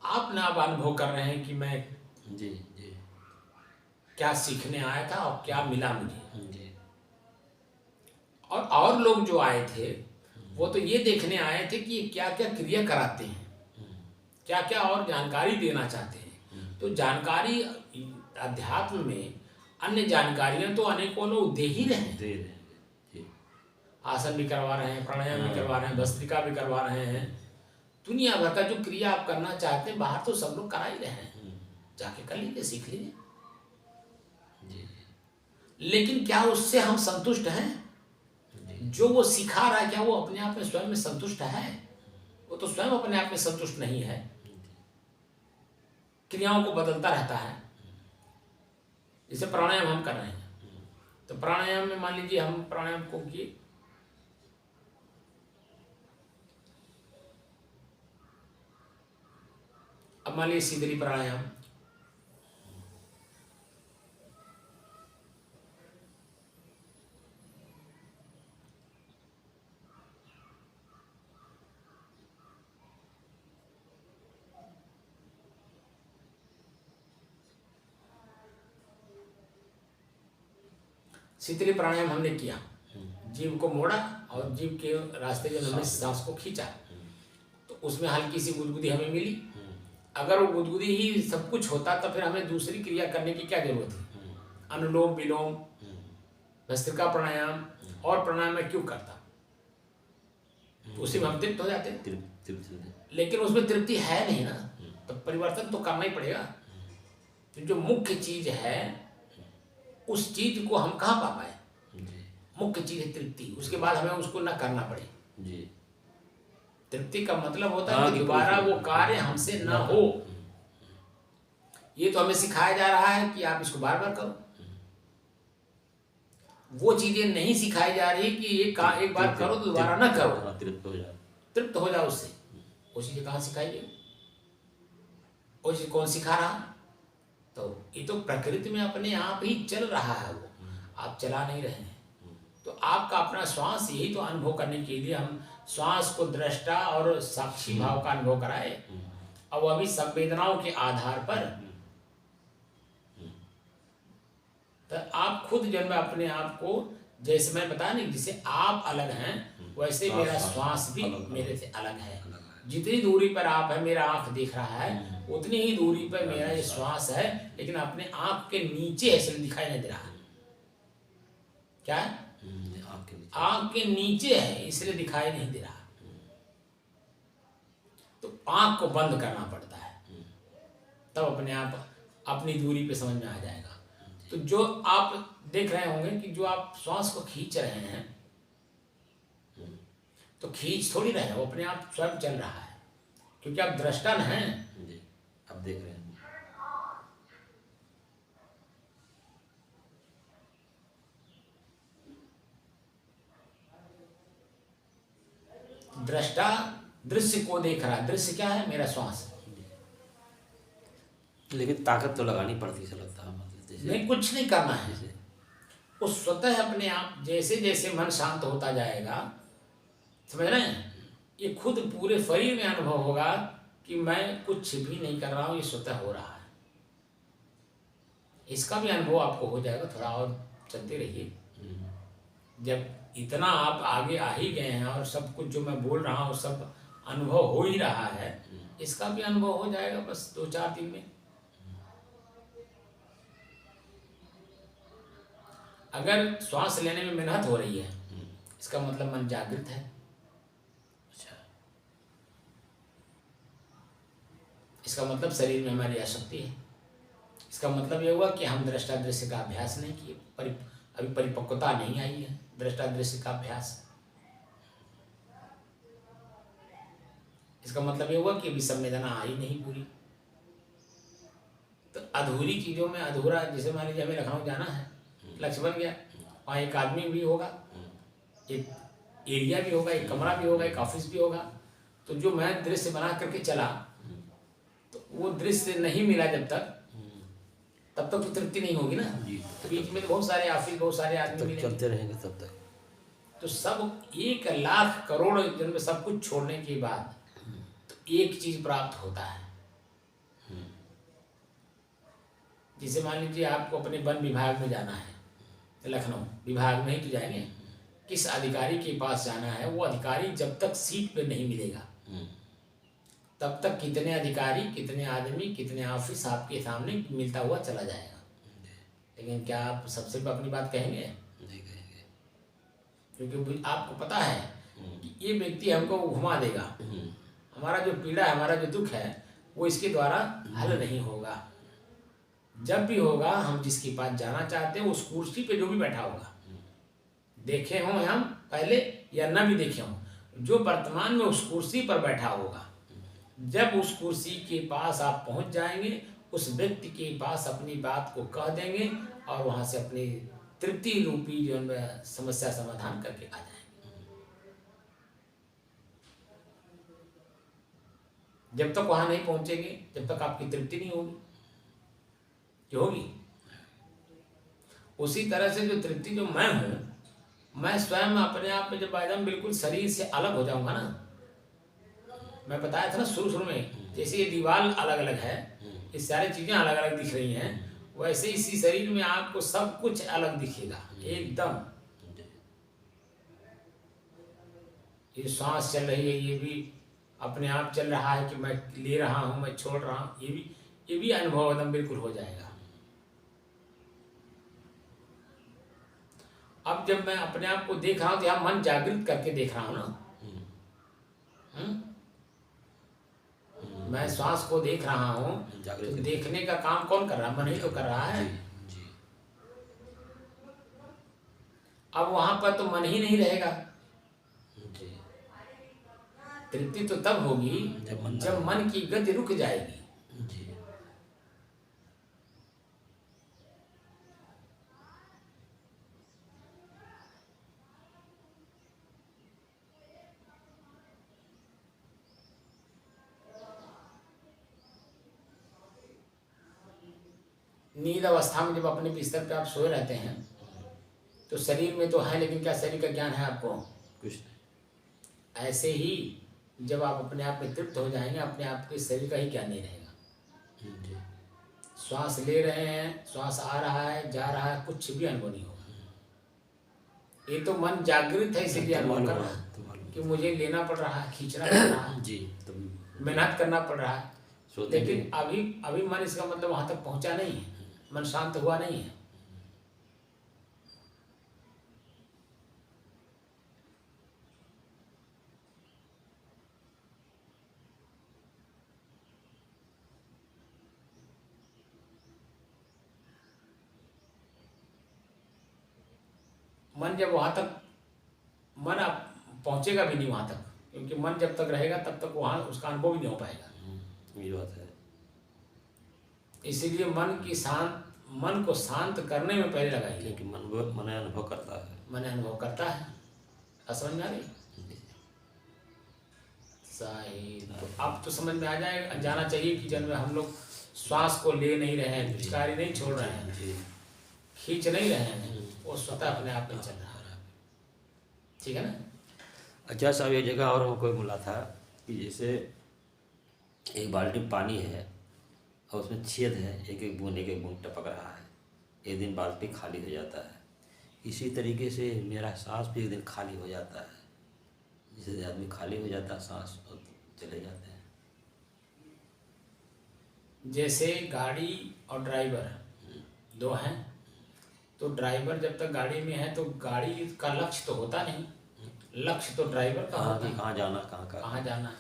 आप ना अब अनुभव कर रहे हैं कि मैं जी जी क्या सीखने आया था और क्या मिला मुझे। जी और लोग जो आए थे वो तो ये देखने आए थे कि ये क्या क्या क्रिया कराते हैं, क्या क्या और जानकारी देना चाहते हैं। तो जानकारी अध्यात्म में अन्य जानकारियां तो अनेकों लोग दे ही रहे हैं। दे रहे हैं जी। आसन भी करवा रहे हैं, प्राणायाम भी करवा रहे हैं, भस्त्रिका भी करवा रहे हैं। दुनिया भर का जो क्रिया आप करना चाहते हैं बाहर तो सब लोग करा ही रहे हैं, जाके कर लीजिए, सीख लीजिए। लेकिन क्या उससे हम संतुष्ट हैं? जो वो सिखा रहा है क्या वो अपने आप में स्वयं में संतुष्ट है? वो तो स्वयं अपने आप में संतुष्ट नहीं है, क्रियाओं को बदलता रहता है। जैसे प्राणायाम हम कर रहे हैं, तो प्राणायाम में मान लीजिए हम प्राणायाम को किए, अब मान लीजिए शीतली प्राणायाम, शीतली प्राणायाम हमने किया, जीव को मोड़ा और जीव के रास्ते जो हमने सांस को खींचा, तो उसमें हल्की सी गुदगुदी हमें मिली। अगर वो गुदगुदी ही सब कुछ होता तो फिर हमें दूसरी क्रिया करने की क्या जरूरत है? अनुलोम विलोम, भस्त्रिका प्राणायाम और प्राणायाम में क्यों करता? तो उसी में हम तृप्त हो जाते हैं। तृप्त लेकिन उसमें तृप्ति है नहीं ना, तो परिवर्तन तो करना ही पड़ेगा। तो जो मुख्य चीज है उस चीज को हम कहाँ पा पाए? मुख्य चीज है तृप्ति, उसके बाद हमें उसको ना करना पड़े जी। तृप्ति का मतलब होता है हाँ, कि कि दोबारा वो कार्य हमसे ना हो। ये तो हमें सिखाया जा रहा है कि आप इसको बार बार करो। वो चीजें नहीं सिखाई जा रही कि ये एक बार करो तो दोबारा ना करो, तृप्त हो जाओ उससे। वो चीजें कहाँ सिखाई गई? वो चीज कौन सिखा रहा? तो ये तो प्रकृति में अपने आप ही चल रहा है, वो आप चला नहीं रहे हैं। तो आपका अपना श्वास, यही तो अनुभव करने के लिए हम श्वास को दृष्टा और साक्षी भाव का अनुभव कराए। अब अभी संवेदनाओं के आधार पर तो आप खुद जब मैं अपने आप को, जैसे मैं बता नहीं, जैसे आप अलग हैं वैसे मेरा श्वास भी मेरे से अलग है। जितनी दूरी पर आप है, मेरा आंख देख रहा है, उतनी ही दूरी पर मेरा ये श्वास है, लेकिन अपने आंख के नीचे ऐसे दिखाई नहीं दे रहा। क्या है? आंख के नीचे है, इसलिए दिखाई नहीं दे रहा। तो आंख को बंद करना पड़ता है, तब अपने आप अपनी दूरी पे समझ में आ जाएगा। तो जो आप देख रहे होंगे कि जो आप श्वास को खींच रहे हैं, तो खींच थोड़ी रहे हैं, वो अपने आप स्वयं चल रहा है, क्योंकि आप दृष्टा हैं। आप देख रहे हैं। दृष्टा दृश्य को देख रहा है। दृश्य क्या है? मेरा श्वास। लेकिन ताकत तो लगानी पड़ती है, लगता है मतलब नहीं, कुछ नहीं करना है। वो स्वतः अपने आप, जैसे जैसे मन शांत होता जाएगा, समझ रहे हैं, ये खुद पूरे शरीर में अनुभव होगा कि मैं कुछ भी नहीं कर रहा हूँ, ये स्वतः हो रहा है। इसका भी अनुभव आपको हो जाएगा। थोड़ा और चलते रहिए। जब इतना आप आगे आ ही गए हैं और सब कुछ जो मैं बोल रहा हूँ सब अनुभव हो ही रहा है, इसका भी अनुभव हो जाएगा बस 2-4 दिन में। अगर श्वास लेने में मेहनत हो रही है, इसका मतलब मन जागृत है। अच्छा। इसका मतलब शरीर में हमारी आसक्ति है। इसका मतलब ये हुआ कि हम दृष्टा दृश्य का अभ्यास नहीं किए, अभी परिपक्वता नहीं आई है दृष्टा दृश्य का अभ्यास। इसका मतलब ये हुआ कि अभी संवेदना आई नहीं पूरी। तो अधूरी चीजों में अधूरा, जैसे मान लीजिए हमें लखनऊ जाना है, लक्ष्य बन गया, वहाँ एक आदमी भी होगा, एक एरिया भी होगा, एक कमरा भी होगा, एक ऑफिस भी होगा। तो जो मैं दृश्य बना करके चला, तो वो दृश्य नहीं मिला जब तक, तब तक तो तृप्ति नहीं होगी ना। बीच में तो बहुत सारे ऑफिस, बहुत सारे आदमी मिलेंगे, चलते रहेंगे तब तक। तो सब 1 लाख करोड़ जन में सब कुछ छोड़ने के बाद तो एक चीज प्राप्त होता है। जैसे मान लीजिए आपको अपने वन विभाग में जाना है, लखनऊ विभाग में ही तो जाएंगे, किस अधिकारी के पास जाना है, वो अधिकारी जब तक सीट पे नहीं मिलेगा तब तक कितने अधिकारी, कितने आदमी, कितने ऑफिस आपके सामने मिलता हुआ चला जाएगा। लेकिन क्या आप सबसे अपनी बात कहेंगे? नहीं कहेंगे, क्योंकि आपको पता है कि ये व्यक्ति हमको घुमा देगा, हमारा जो पीड़ा है, हमारा जो दुख है, वो इसके द्वारा हल नहीं होगा। जब भी होगा, हम जिसके पास जाना चाहते हैं उस कुर्सी पे जो भी बैठा होगा, देखे हों हम पहले या न भी देखे हों, जो वर्तमान में उस कुर्सी पर बैठा होगा, जब उस कुर्सी के पास आप पहुंच जाएंगे, उस व्यक्ति के पास अपनी बात को कह देंगे और वहां से अपनी तृप्ति रूपी जो समस्या समाधान करके आ जाएंगे। जब तक वहां नहीं पहुंचेंगे, जब तक आपकी तृप्ति नहीं होगी, जो होगी उसी तरह से जो तृप्ति जो मैं हूं, मैं स्वयं अपने आप में जब एकदम बिल्कुल शरीर से अलग हो जाऊंगा ना, मैं बताया था ना शुरू में, जैसे ये दीवार अलग अलग है, ये सारी चीजें अलग अलग दिख रही हैं, वैसे इसी शरीर में आपको सब कुछ अलग दिखेगा एकदम। ये सांस चल रही है, ये भी अपने आप चल रहा है कि मैं ले रहा हूं, मैं छोड़ रहा हूं, ये भी अनुभव एकदम बिल्कुल हो जाएगा। अब जब मैं अपने आप को देख रहा हूं तो यहां मन जागृत करके देख रहा हूं ना, मैं श्वास को देख रहा हूँ, तो देखने का काम कौन कर रहा है? मन ही तो कर रहा है। जी। अब वहां पर तो मन ही नहीं रहेगा। जी। तृप्ति तो तब होगी जब मन की गति रुक जाएगी। जी। नींद अवस्था में जब अपने बिस्तर पे आप सोए रहते हैं, तो शरीर में तो है, लेकिन क्या शरीर का ज्ञान है आपको? कुछ नहीं। ऐसे ही जब आप अपने आप में तृप्त हो जाएंगे, अपने आप के शरीर का ही ज्ञान नहीं रहेगा। जी। श्वास ले रहे हैं, श्वास आ रहा है, जा रहा है, कुछ भी अनुभव नहीं होगा। ये तो मन जागृत है, इसीलिए अनुभव कर रहा है कि मुझे लेना पड़ रहा है, खींचना पड़ रहा है जी। तो मेहनत करना पड़ रहा है। लेकिन अभी मन, इसका मतलब वहां तक पहुंचा नहीं है, मन शांत हुआ नहीं है। मन जब वहां तक, मन आप पहुंचेगा भी नहीं वहां तक, क्योंकि मन जब तक रहेगा तब तक वहां उसका अनुभव भी नहीं हो पाएगा। ये बात है। इसीलिए मन को शांत करने में पहले लगाइए, क्योंकि मन अनुभव करता है। मन अनुभव करता है। समझ में आ रही? तो अब तो समझ में आ जाना चाहिए कि जब हम लोग श्वास को ले नहीं रहे हैं, पिचकारी नहीं छोड़ रहे हैं, खींच नहीं रहे हैं, वो स्वतः अपने आप में चल रहा है। ठीक है ना? अच्छा साहब, एक जगह और हमको मिला था कि जैसे एक बाल्टी पानी है और उसमें छेद है, एक एक बूंद टपक रहा है। एक दिन बाल्टी खाली हो जाता है। इसी तरीके से मेरा सांस भी एक दिन खाली हो जाता है। जैसे आदमी खाली हो जाता है सांस, और चले जाते हैं। जैसे गाड़ी और ड्राइवर दो हैं, तो ड्राइवर जब तक गाड़ी में है तो गाड़ी का लक्ष्य तो होता नहीं, लक्ष्य तो ड्राइवर का होता है। कहाँ जाना, कहाँ जाना है,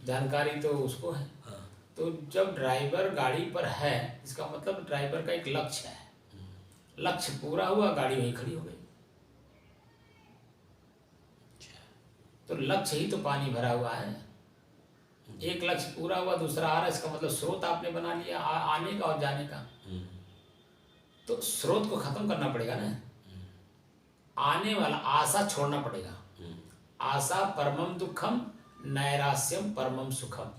जानकारी तो उसको है। हाँ। तो जब ड्राइवर गाड़ी पर है, इसका मतलब ड्राइवर का एक लक्ष्य है। लक्ष्य पूरा हुआ, गाड़ी वहीं खड़ी हो गई। तो लक्ष्य ही तो पानी भरा हुआ है। एक लक्ष्य पूरा हुआ, दूसरा आ रहा है, इसका मतलब स्रोत आपने बना लिया आने का और जाने का। तो स्रोत को खत्म करना पड़ेगा ना, आने वाला आशा छोड़ना पड़ेगा। आशा परमम दुखम, नैरास्यम परमम सुखम।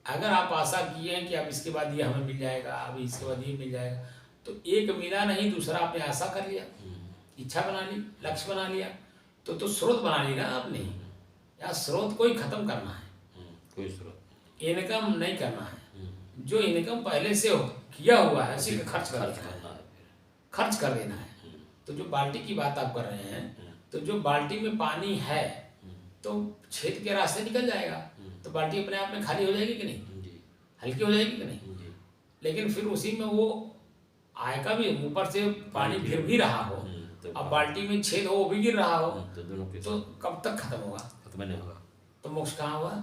अगर आप आशा किए हैं कि अब इसके बाद ये हमें मिल जाएगा, अभी इसके बाद ये मिल जाएगा, तो एक मिला नहीं, दूसरा आपने आशा कर लिया, इच्छा बना ली, लक्ष्य बना लिया, तो स्रोत बना ली ना आपने। या स्रोत को ही खत्म करना है, कोई स्रोत, इनकम नहीं करना है। जो इनकम पहले से किया हुआ है उसी का खर्च करना है, खर्च कर देना है। तो जो बाल्टी की बात आप कर रहे हैं, तो जो बाल्टी में पानी है तो छेद के रास्ते निकल जाएगा, तो बाल्टी अपने आप में खाली हो जाएगी कि नहीं, हल्की हो जाएगी कि नहीं। लेकिन फिर उसी में वो आएगा भी, ऊपर से पानी गिर भी रहा हो, अब बाल्टी में छेद हो, वो भी गिर रहा हो, तो कब तक खत्म होगा? खत्म नहीं होगा। तो मोक्ष कहाँ हुआ?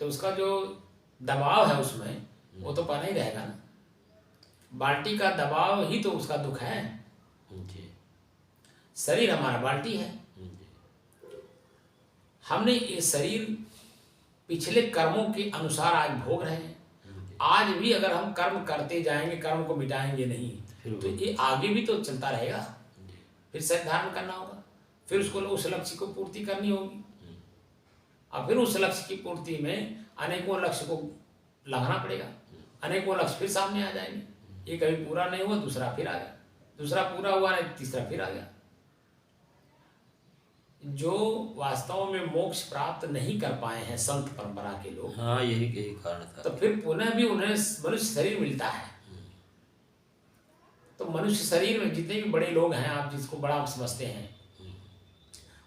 तो उसका जो दबाव है उसमें, वो तो पाना ही रहेगा ना। बाल्टी का दबाव ही तो उसका दुख है। शरीर हमारा बाल्टी है। हमने ये शरीर पिछले कर्मों के अनुसार आज भोग रहे हैं। आज भी अगर हम कर्म करते जाएंगे, कर्म को मिटाएंगे नहीं, तो ये आगे भी तो चलता रहेगा। फिर शरीर धारण करना होगा, फिर उसको उस लक्ष्य को पूर्ति करनी होगी, और फिर उस लक्ष्य की पूर्ति में अनेकों लक्ष्य को लांघना पड़ेगा। अनेकों लक्ष्य फिर सामने आ जाएंगे। ये कभी पूरा नहीं हुआ, दूसरा फिर आ गया, दूसरा पूरा हुआ नहीं, तीसरा फिर आ गया। जो वास्तव में मोक्ष प्राप्त नहीं कर पाए हैं संत परंपरा के लोग, हाँ, यही कारण था, तो फिर पुनः भी उन्हें मनुष्य शरीर मिलता है। तो मनुष्य शरीर में जितने भी बड़े लोग हैं, आप जिसको बड़ा आप समझते हैं,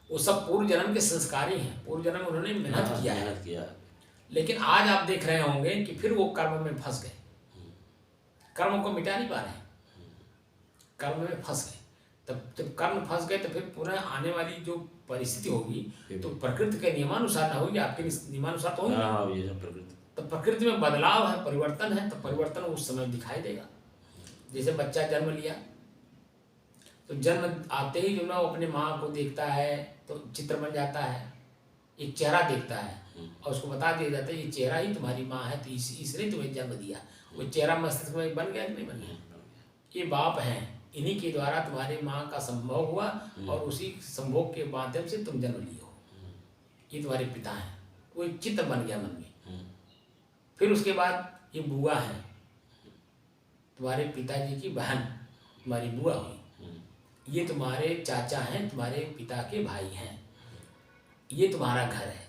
वो सब पूर्व जन्म के संस्कारी हैं। पूर्व जन्म उन्होंने मेहनत किया है। लेकिन आज आप देख रहे होंगे कि फिर वो कर्म में फंस गए, कर्म को मिटा नहीं पा रहे, कर्म में फंस गए। तब जब कर्म फंस गए तो फिर पुनः आने वाली जो परिस्थिति होगी तो प्रकृति के नियमानुसार ना होगी, आपके नियमानुसार तो होगी। हाँ, ये सब प्रकृति। तो प्रकृति में बदलाव है, परिवर्तन है, तो परिवर्तन उस समय दिखाई देगा। जैसे बच्चा जन्म लिया तो जन्म आते ही जो ना अपने माँ को देखता है तो चित्र बन जाता है, एक चेहरा देखता है और उसको बता दिया जाता है ये चेहरा ही तुम्हारी माँ है, तो इसने तुम्हें जन्म दिया। वो चेहरा मस्तिष्क में बन गया कि नहीं बन गया? ये बाप हैं, इन्हीं के द्वारा तुम्हारी माँ का संभव हुआ और उसी संभोग के माध्यम से तुम जन्म लिए हो। ये तुम्हारे पिता हैं, वो एक चित्र बन गया मन में। फिर उसके बाद ये बुआ है, तुम्हारे पिताजी की बहन तुम्हारी बुआ हुई। ये तुम्हारे चाचा हैं, तुम्हारे पिता के भाई हैं। ये तुम्हारा घर है,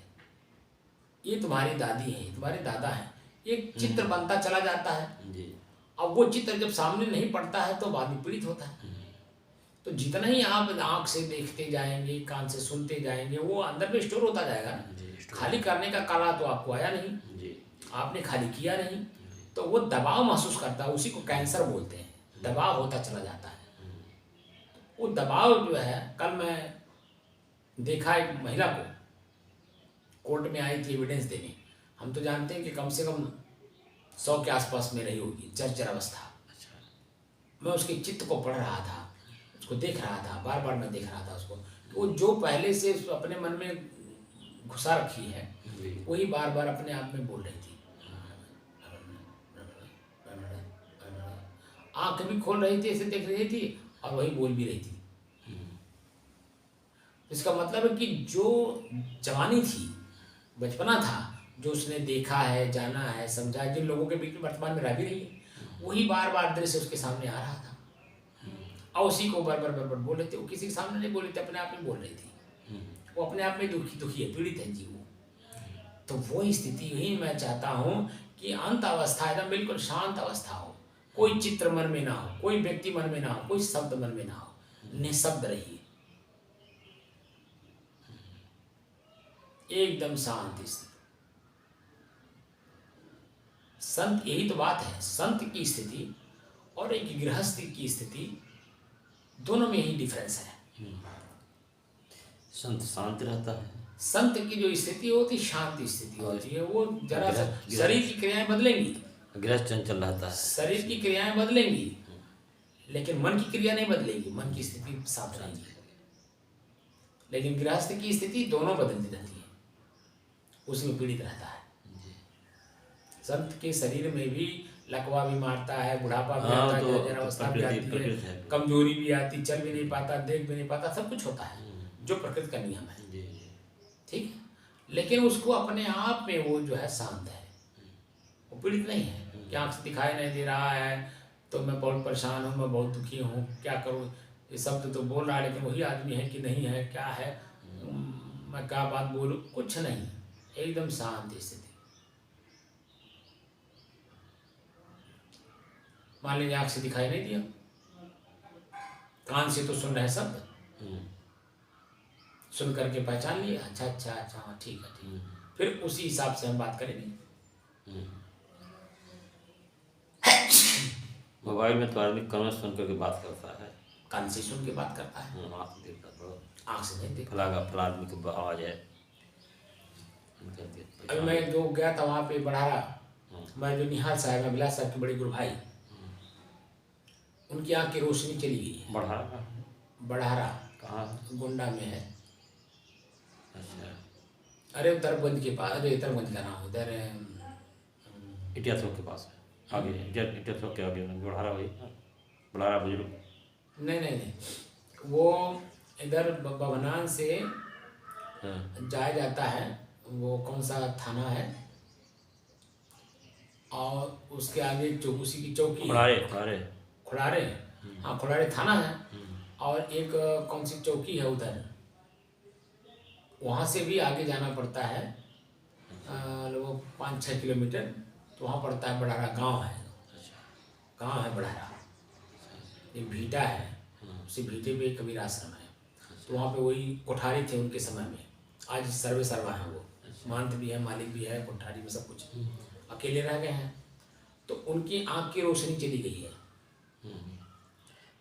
ये तुम्हारी दादी है, ये तुम्हारे दादा हैं। एक चित्र बनता चला जाता है जी। अब वो चित्र जब सामने नहीं पड़ता है तो आदमी पीड़ित होता है। तो जितना ही आप आँख से देखते जाएंगे, कान से सुनते जाएंगे, वो अंदर में स्टोर होता जाएगा ना। खाली करने का काला तो आपको आया नहीं जी। आपने खाली किया नहीं, तो वो दबाव महसूस करता है, उसी को कैंसर बोलते हैं। दबाव होता चला जाता है। वो दबाव जो है, कल मैं देखा एक महिला को कोर्ट में आई थी एविडेंस देने। हम तो जानते हैं कि कम से कम 100 के आसपास में रही होगी, जर्जर अवस्था। मैं उसके चित्त को पढ़ रहा था, उसको देख रहा था, बार बार मैं देख रहा था उसको। वो जो पहले से अपने मन में घुसा रखी है वही बार बार अपने आप में बोल रही थी। आँख भी खोल रही थी, ऐसे देख रही थी और वही बोल भी रही थी। इसका मतलब है कि जो जवानी थी, बचपना था, जो उसने देखा है, जाना है, समझा, जिन लोगों के बीच में वर्तमान में रह भी रही है, वही बार बार दृश्य उसके सामने आ रहा था और उसी को बार बार बोल रहे थे। वो किसी के सामने नहीं बोल रही थी, अपने आप में बोल रही थी। वो अपने आप में दुखी है, पीड़ित है जीव। तो वो स्थिति ही मैं चाहता हूँ कि अंत अवस्था एकदम बिल्कुल शांत अवस्था हो, कोई चित्र मन में ना हो, कोई व्यक्ति मन में ना हो, कोई शब्द मन में ना हो, निशब्द रहिए, एकदम शांति से। संत, यही तो बात है, संत की स्थिति और एक गृहस्थ की स्थिति, दोनों में ही डिफरेंस है। संत शांत रहता है, संत की जो स्थिति होती है शांति स्थिति होती है। वो जरा शरीर की क्रियाएं बदलेंगी, गृहस्थ चंचल रहता है, शरीर की क्रियाएं बदलेंगी लेकिन मन की क्रिया नहीं बदलेगी, मन की स्थिति साफ रहेगी। लेकिन गृहस्थ की स्थिति दोनों बदलती रहती है, उसमें पीड़ित रहता है। संत के शरीर में भी लकवा भी मारता है, बुढ़ापा भी आता है, जरावस्था भी आती है, कमजोरी भी आती, चल भी नहीं पाता, देख भी नहीं पाता, सब कुछ होता है जो प्रकृति का नियम है। ठीक है, लेकिन उसको अपने आप में वो जो है शांत है, वो पीड़ित नहीं है कि आँख से दिखाई नहीं दे रहा है तो मैं बहुत परेशान हूँ, मैं बहुत दुखी हूँ, क्या करूँ, ये शब्द तो बोल रहा है लेकिन वही आदमी है कि नहीं है, क्या है, मैं क्या बात बोलूँ, कुछ नहीं, एकदम शांत स्थिति। मान लीजिए आँख से दिखाई नहीं दिया, कान से तो सुन रहे शब्द, सुन करके पहचान लिया, अच्छा अच्छा अच्छा, हाँ ठीक है ठीक है, फिर उसी हिसाब से हम बात करेंगे। मोबाइल में तो आदमी कान से सुन करके बात करता है, कान से सुन के बात करता है, आँख से देखता थोड़ा, आँख से नहीं देखता। फला आदमी की आवाज़ है। अभी मैं जो गया था वहाँ पे बढ़ारा, मैं जो निहाल साहब, अभिलाष साहब के बड़े गुरु भाई, उनकी आँख की रोशनी चली गई है। बढ़ारा कहाँ? गोंडा में है। अच्छा, अरे उत्तरगंज के पास, अरे उत्तरगंज का नाम उधर है, इटिया चौक के पास है, आगे इटिया चौक के आगे बढ़ारा, वही बढ़ारा बुजुर्ग। नहीं नहीं नहीं, वो इधर भवनान से जाया जाता है, वो कौन सा थाना है, और उसके आगे उसी की चौकी, खुड़ारे, हाँ खुड़ारे थाना है, और एक कौन सी चौकी है उधर, वहाँ से भी आगे जाना पड़ता है, लगभग 5-6 किलोमीटर, तो वहाँ पड़ता है बढ़ारा गांव है, गांव है बढ़ारा, एक भीटा है, उसी भीटे पे एक कबीर आश्रम है, तो वहाँ पे वही कोठारी थे उनके समय में, आज सर्वे सर्वा हैं वो, महंत भी है, मालिक भी है, कोठारी में सब कुछ, अकेले रह गए हैं, तो उनकी आँख की रोशनी चली गई है।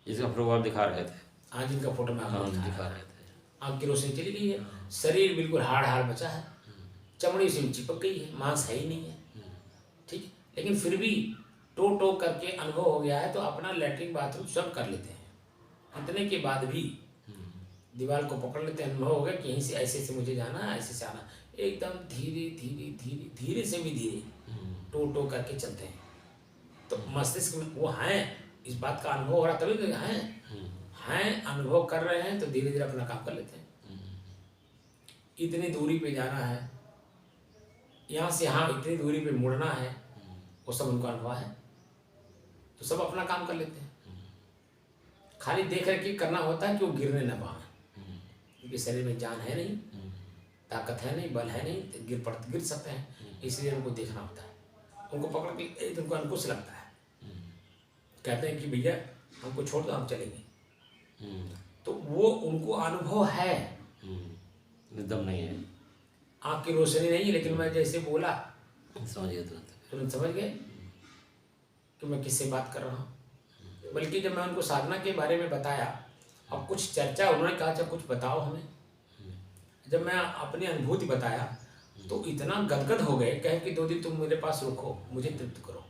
इसका प्रभाव दिखा रहे थे। आज इनका फोटो में आपको दिखा दिखा रहा रहे है। थे। आँख की रोशनी चली गई है, शरीर बिल्कुल हाड़ हाड़ बचा है, चमड़ी से चिपक गई है, मांस है ही नहीं है, ठीक। लेकिन फिर भी टो टो करके अनुभव हो गया है, तो अपना लैट्रिन बाथरूम सब कर लेते हैं। इतने के बाद भी दीवार को पकड़ लेते हैं, अनुभव हो गया कि यहीं से ऐसे से मुझे जाना है, ऐसे से आना, एकदम धीरे धीरे धीरे धीरे से भी धीरे टो टो करके चलते हैं। तो मस्तिष्क में वो हैं, इस बात का अनुभव हो रहा तभी तो हैं अनुभव कर रहे हैं, तो धीरे धीरे अपना काम कर लेते हैं। इतनी दूरी पे जाना है, यहाँ से यहाँ इतनी दूरी पे मुड़ना है, वो सब उनको अनुभव है, तो सब अपना काम कर लेते हैं। खाली देख रहे करना होता है कि वो गिरने न पाए, क्योंकि शरीर में जान है नहीं, ताकत है नहीं, बल है नहीं, तो गिर सकते हैं, इसलिए उनको देखना होता है। उनको पकड़ के उनको अंकुश लगता है, कहते हैं कि भैया हमको छोड़ दो, हम चलेंगे, तो वो उनको अनुभव है। दम नहीं है, आँख की रोशनी नहीं है, लेकिन मैं जैसे बोला समझ गए तुरंत समझ गए कि मैं किससे बात कर रहा हूँ। बल्कि जब मैं उनको साधना के बारे में बताया और कुछ चर्चा, उन्होंने कहा अच्छा कुछ बताओ हमें, जब मैं अपनी अनुभूति बताया तो इतना गदगद हो गए, कहे कि 2 दिन तुम मेरे पास रुको, मुझे तृप्त करो।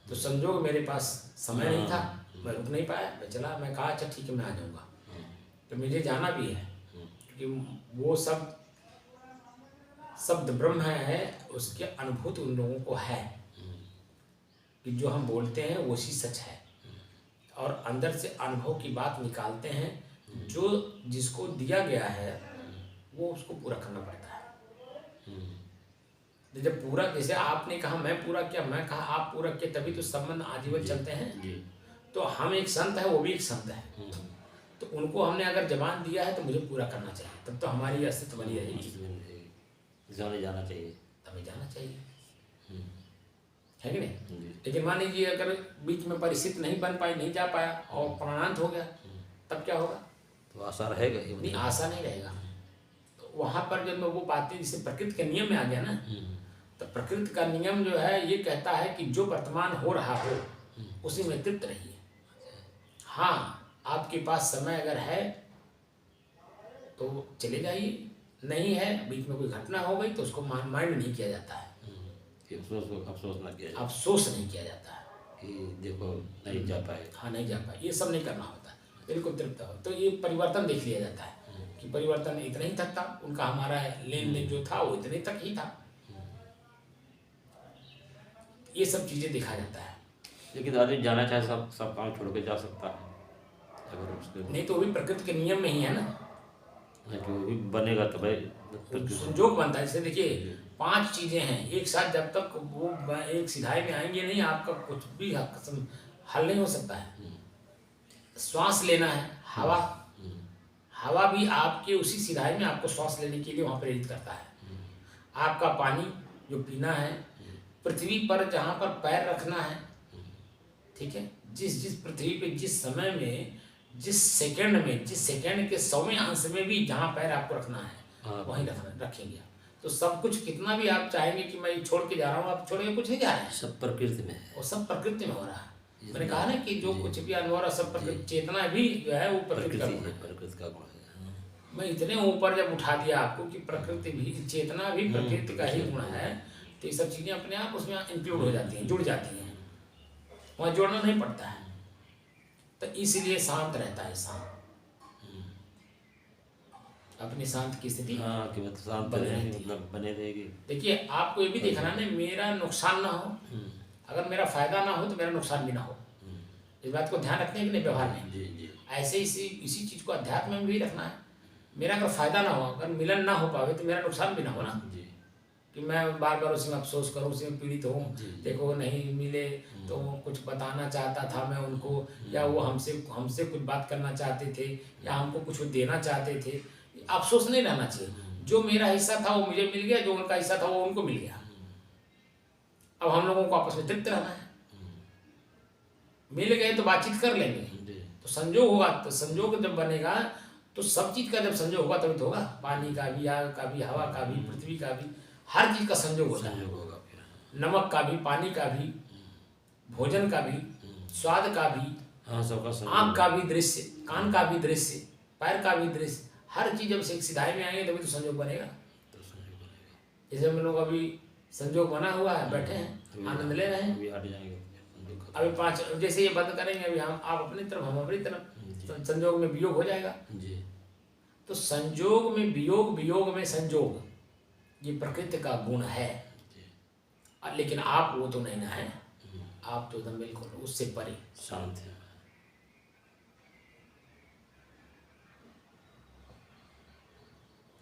तो संजोग मेरे पास समय नहीं था, मैं रुक नहीं पाया, मैं चला, मैं कहा अच्छा ठीक है मैं आ जाऊँगा, तो मुझे जाना भी है, क्योंकि वो सब शब्द ब्रह्म है, उसके अनुभूति उन लोगों को है कि जो हम बोलते हैं वो ही सच है, और अंदर से अनुभव की बात निकालते हैं, जो जिसको दिया गया है वो उसको पूरा करना पड़ता है। जब पूरा, जैसे आपने कहा मैं पूरा किया, मैं कहा आप पूरा किया, तभी तो संबंध आजीवन चलते हैं। तो हम एक संत है, वो भी एक संत है, तो उनको हमने अगर जबान दिया है तो मुझे पूरा करना चाहिए, तब तो हमारी अस्तित्व बनी रहेगी, जाना चाहिए, तभी जाना चाहिए, है कि नहीं। लेकिन मान लीजिए अगर बीच में परिस्थिति नहीं बन पाई, नहीं जा पाया और प्राणांत हो गया, तब क्या होगा? तो आशा रहेगा ही नहीं, आशा नहीं रहेगा। तो वहाँ पर जब वो बातें जैसे प्रकृति के नियम में आ गया ना, तो प्रकृति का नियम जो है ये कहता है कि जो वर्तमान हो रहा हो उसी में तृप्त रहिए। हाँ, आपके पास समय अगर है तो चले जाइए, नहीं है, बीच में कोई घटना हो गई तो उसको माइंड नहीं किया जाता है, अफसोस नहीं किया जाता है कि देखो नहीं जा पाए। हाँ, नहीं जा पाए, ये सब नहीं करना होता, बिल्कुल तृप्त हो। तो ये परिवर्तन देख लिया जाता है कि परिवर्तन इतना ही तक था, उनका हमारा लेन देन जो था वो इतने तक ही था, ये सब चीज़ें देखा जाता है। लेकिन आदमी जाना चाहे सब काम छोड़ के जा सकता है, अगर उसके नहीं तो वो भी प्रकृति के नियम में ही है ना, जो भी बनेगा तो भाई संजोग बनता है। जैसे देखिए 5 चीज़ें हैं एक साथ, जब तक वो एक सिधाई में आएंगे नहीं, आपका कुछ भी हल नहीं हो सकता है। श्वास लेना है, हवा भी आपके उसी सिधाई में आपको श्वास लेने के लिए वहाँ प्रेरित करता है। आपका पानी जो पीना है, पृथ्वी पर जहाँ पर पैर रखना है, ठीक है, जिस पृथ्वी पे जिस समय में, जिस सेकंड में, जिस सेकंड के 100वें अंश में भी जहाँ पैर आपको रखना है वहीं रखेंगे। तो सब कुछ कितना भी आप चाहेंगे कि मैं छोड़ के जा रहा हूँ, आप छोड़ के कुछ नहीं जा रहे हैं, सब प्रकृति में है, वो सब प्रकृति में हो रहा है। मैंने कहा ना कि जो कुछ भी अनुभव रहा सब प्रकृति, चेतना भी जो है वो प्रकृति का गुण है। मैं इतने ऊपर जब उठा दिया आपको कि प्रकृति भी, चेतना भी प्रकृति का ही गुण है, तो ये सब चीज़ें अपने आप उसमें इंक्लूड हो जाती हैं, जुड़ जाती हैं, वहाँ जोड़ना नहीं पड़ता है। तो इसलिए शांत रहता है, शांत अपनी शांत की स्थिति कि मतलब शांत मतलब बने रहेगी। देखिए आपको ये भी देखना ना, मेरा नुकसान ना हो, अगर मेरा फायदा ना हो तो मेरा नुकसान भी ना हो, इस बात को ध्यान रखने के लिए व्यवहार में ऐसे इसी चीज़ को अध्यात्म में भी रखना है। मेरा अगर फायदा ना हो, अगर मिलन ना हो पावे तो मेरा नुकसान भी ना हो ना, कि मैं बार बार उसी में अफसोस करूँ, उसी में पीड़ित हूँ, देखो नहीं मिले तो कुछ बताना चाहता था मैं उनको, या वो हमसे कुछ बात करना चाहते थे, या हमको कुछ देना चाहते थे, अफसोस नहीं रहना चाहिए। जो मेरा हिस्सा था वो मुझे मिल गया, जो उनका हिस्सा था वो उनको मिल गया। अब हम लोगों को आपस में तृप्त रहना है, मिल गए तो बातचीत कर लेंगे, तो संजोग होगा, तो संजोग जब बनेगा तो सब चीज़ का जब संजोग होगा तभी तो होगा, पानी का भी, आग का भी, हवा का भी, पृथ्वी का भी, हर चीज़ का संजोग होता है, नमक का भी, पानी का भी, भोजन का भी, स्वाद का भी, हाँ सबका आँख का भी दृश्य, कान का भी दृश्य, पैर का भी दृश्य, हर चीज जब से एक सिधाई में आएंगे तभी तो संयोग बनेगा। तो संयोग बनेगा। जैसे हम लोग अभी संयोग बना हुआ है, बैठे हैं, आनंद ले रहे हैं। अभी हट जाएंगे संयोग खत्म। अभी 5 जैसे ये बंद करेंगे, अभी हम आप अपनी तरफ, हम अपनी तरफ, तो संयोग में वियोग हो जाएगा। जी तो संयोग में वियोग, वियोग में संयोग, ये प्रकृति का गुण है। जी लेकिन आप वो तो नहीं ना है, आप तो एकदम बिल्कुल उससे परे शांत है।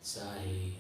साई।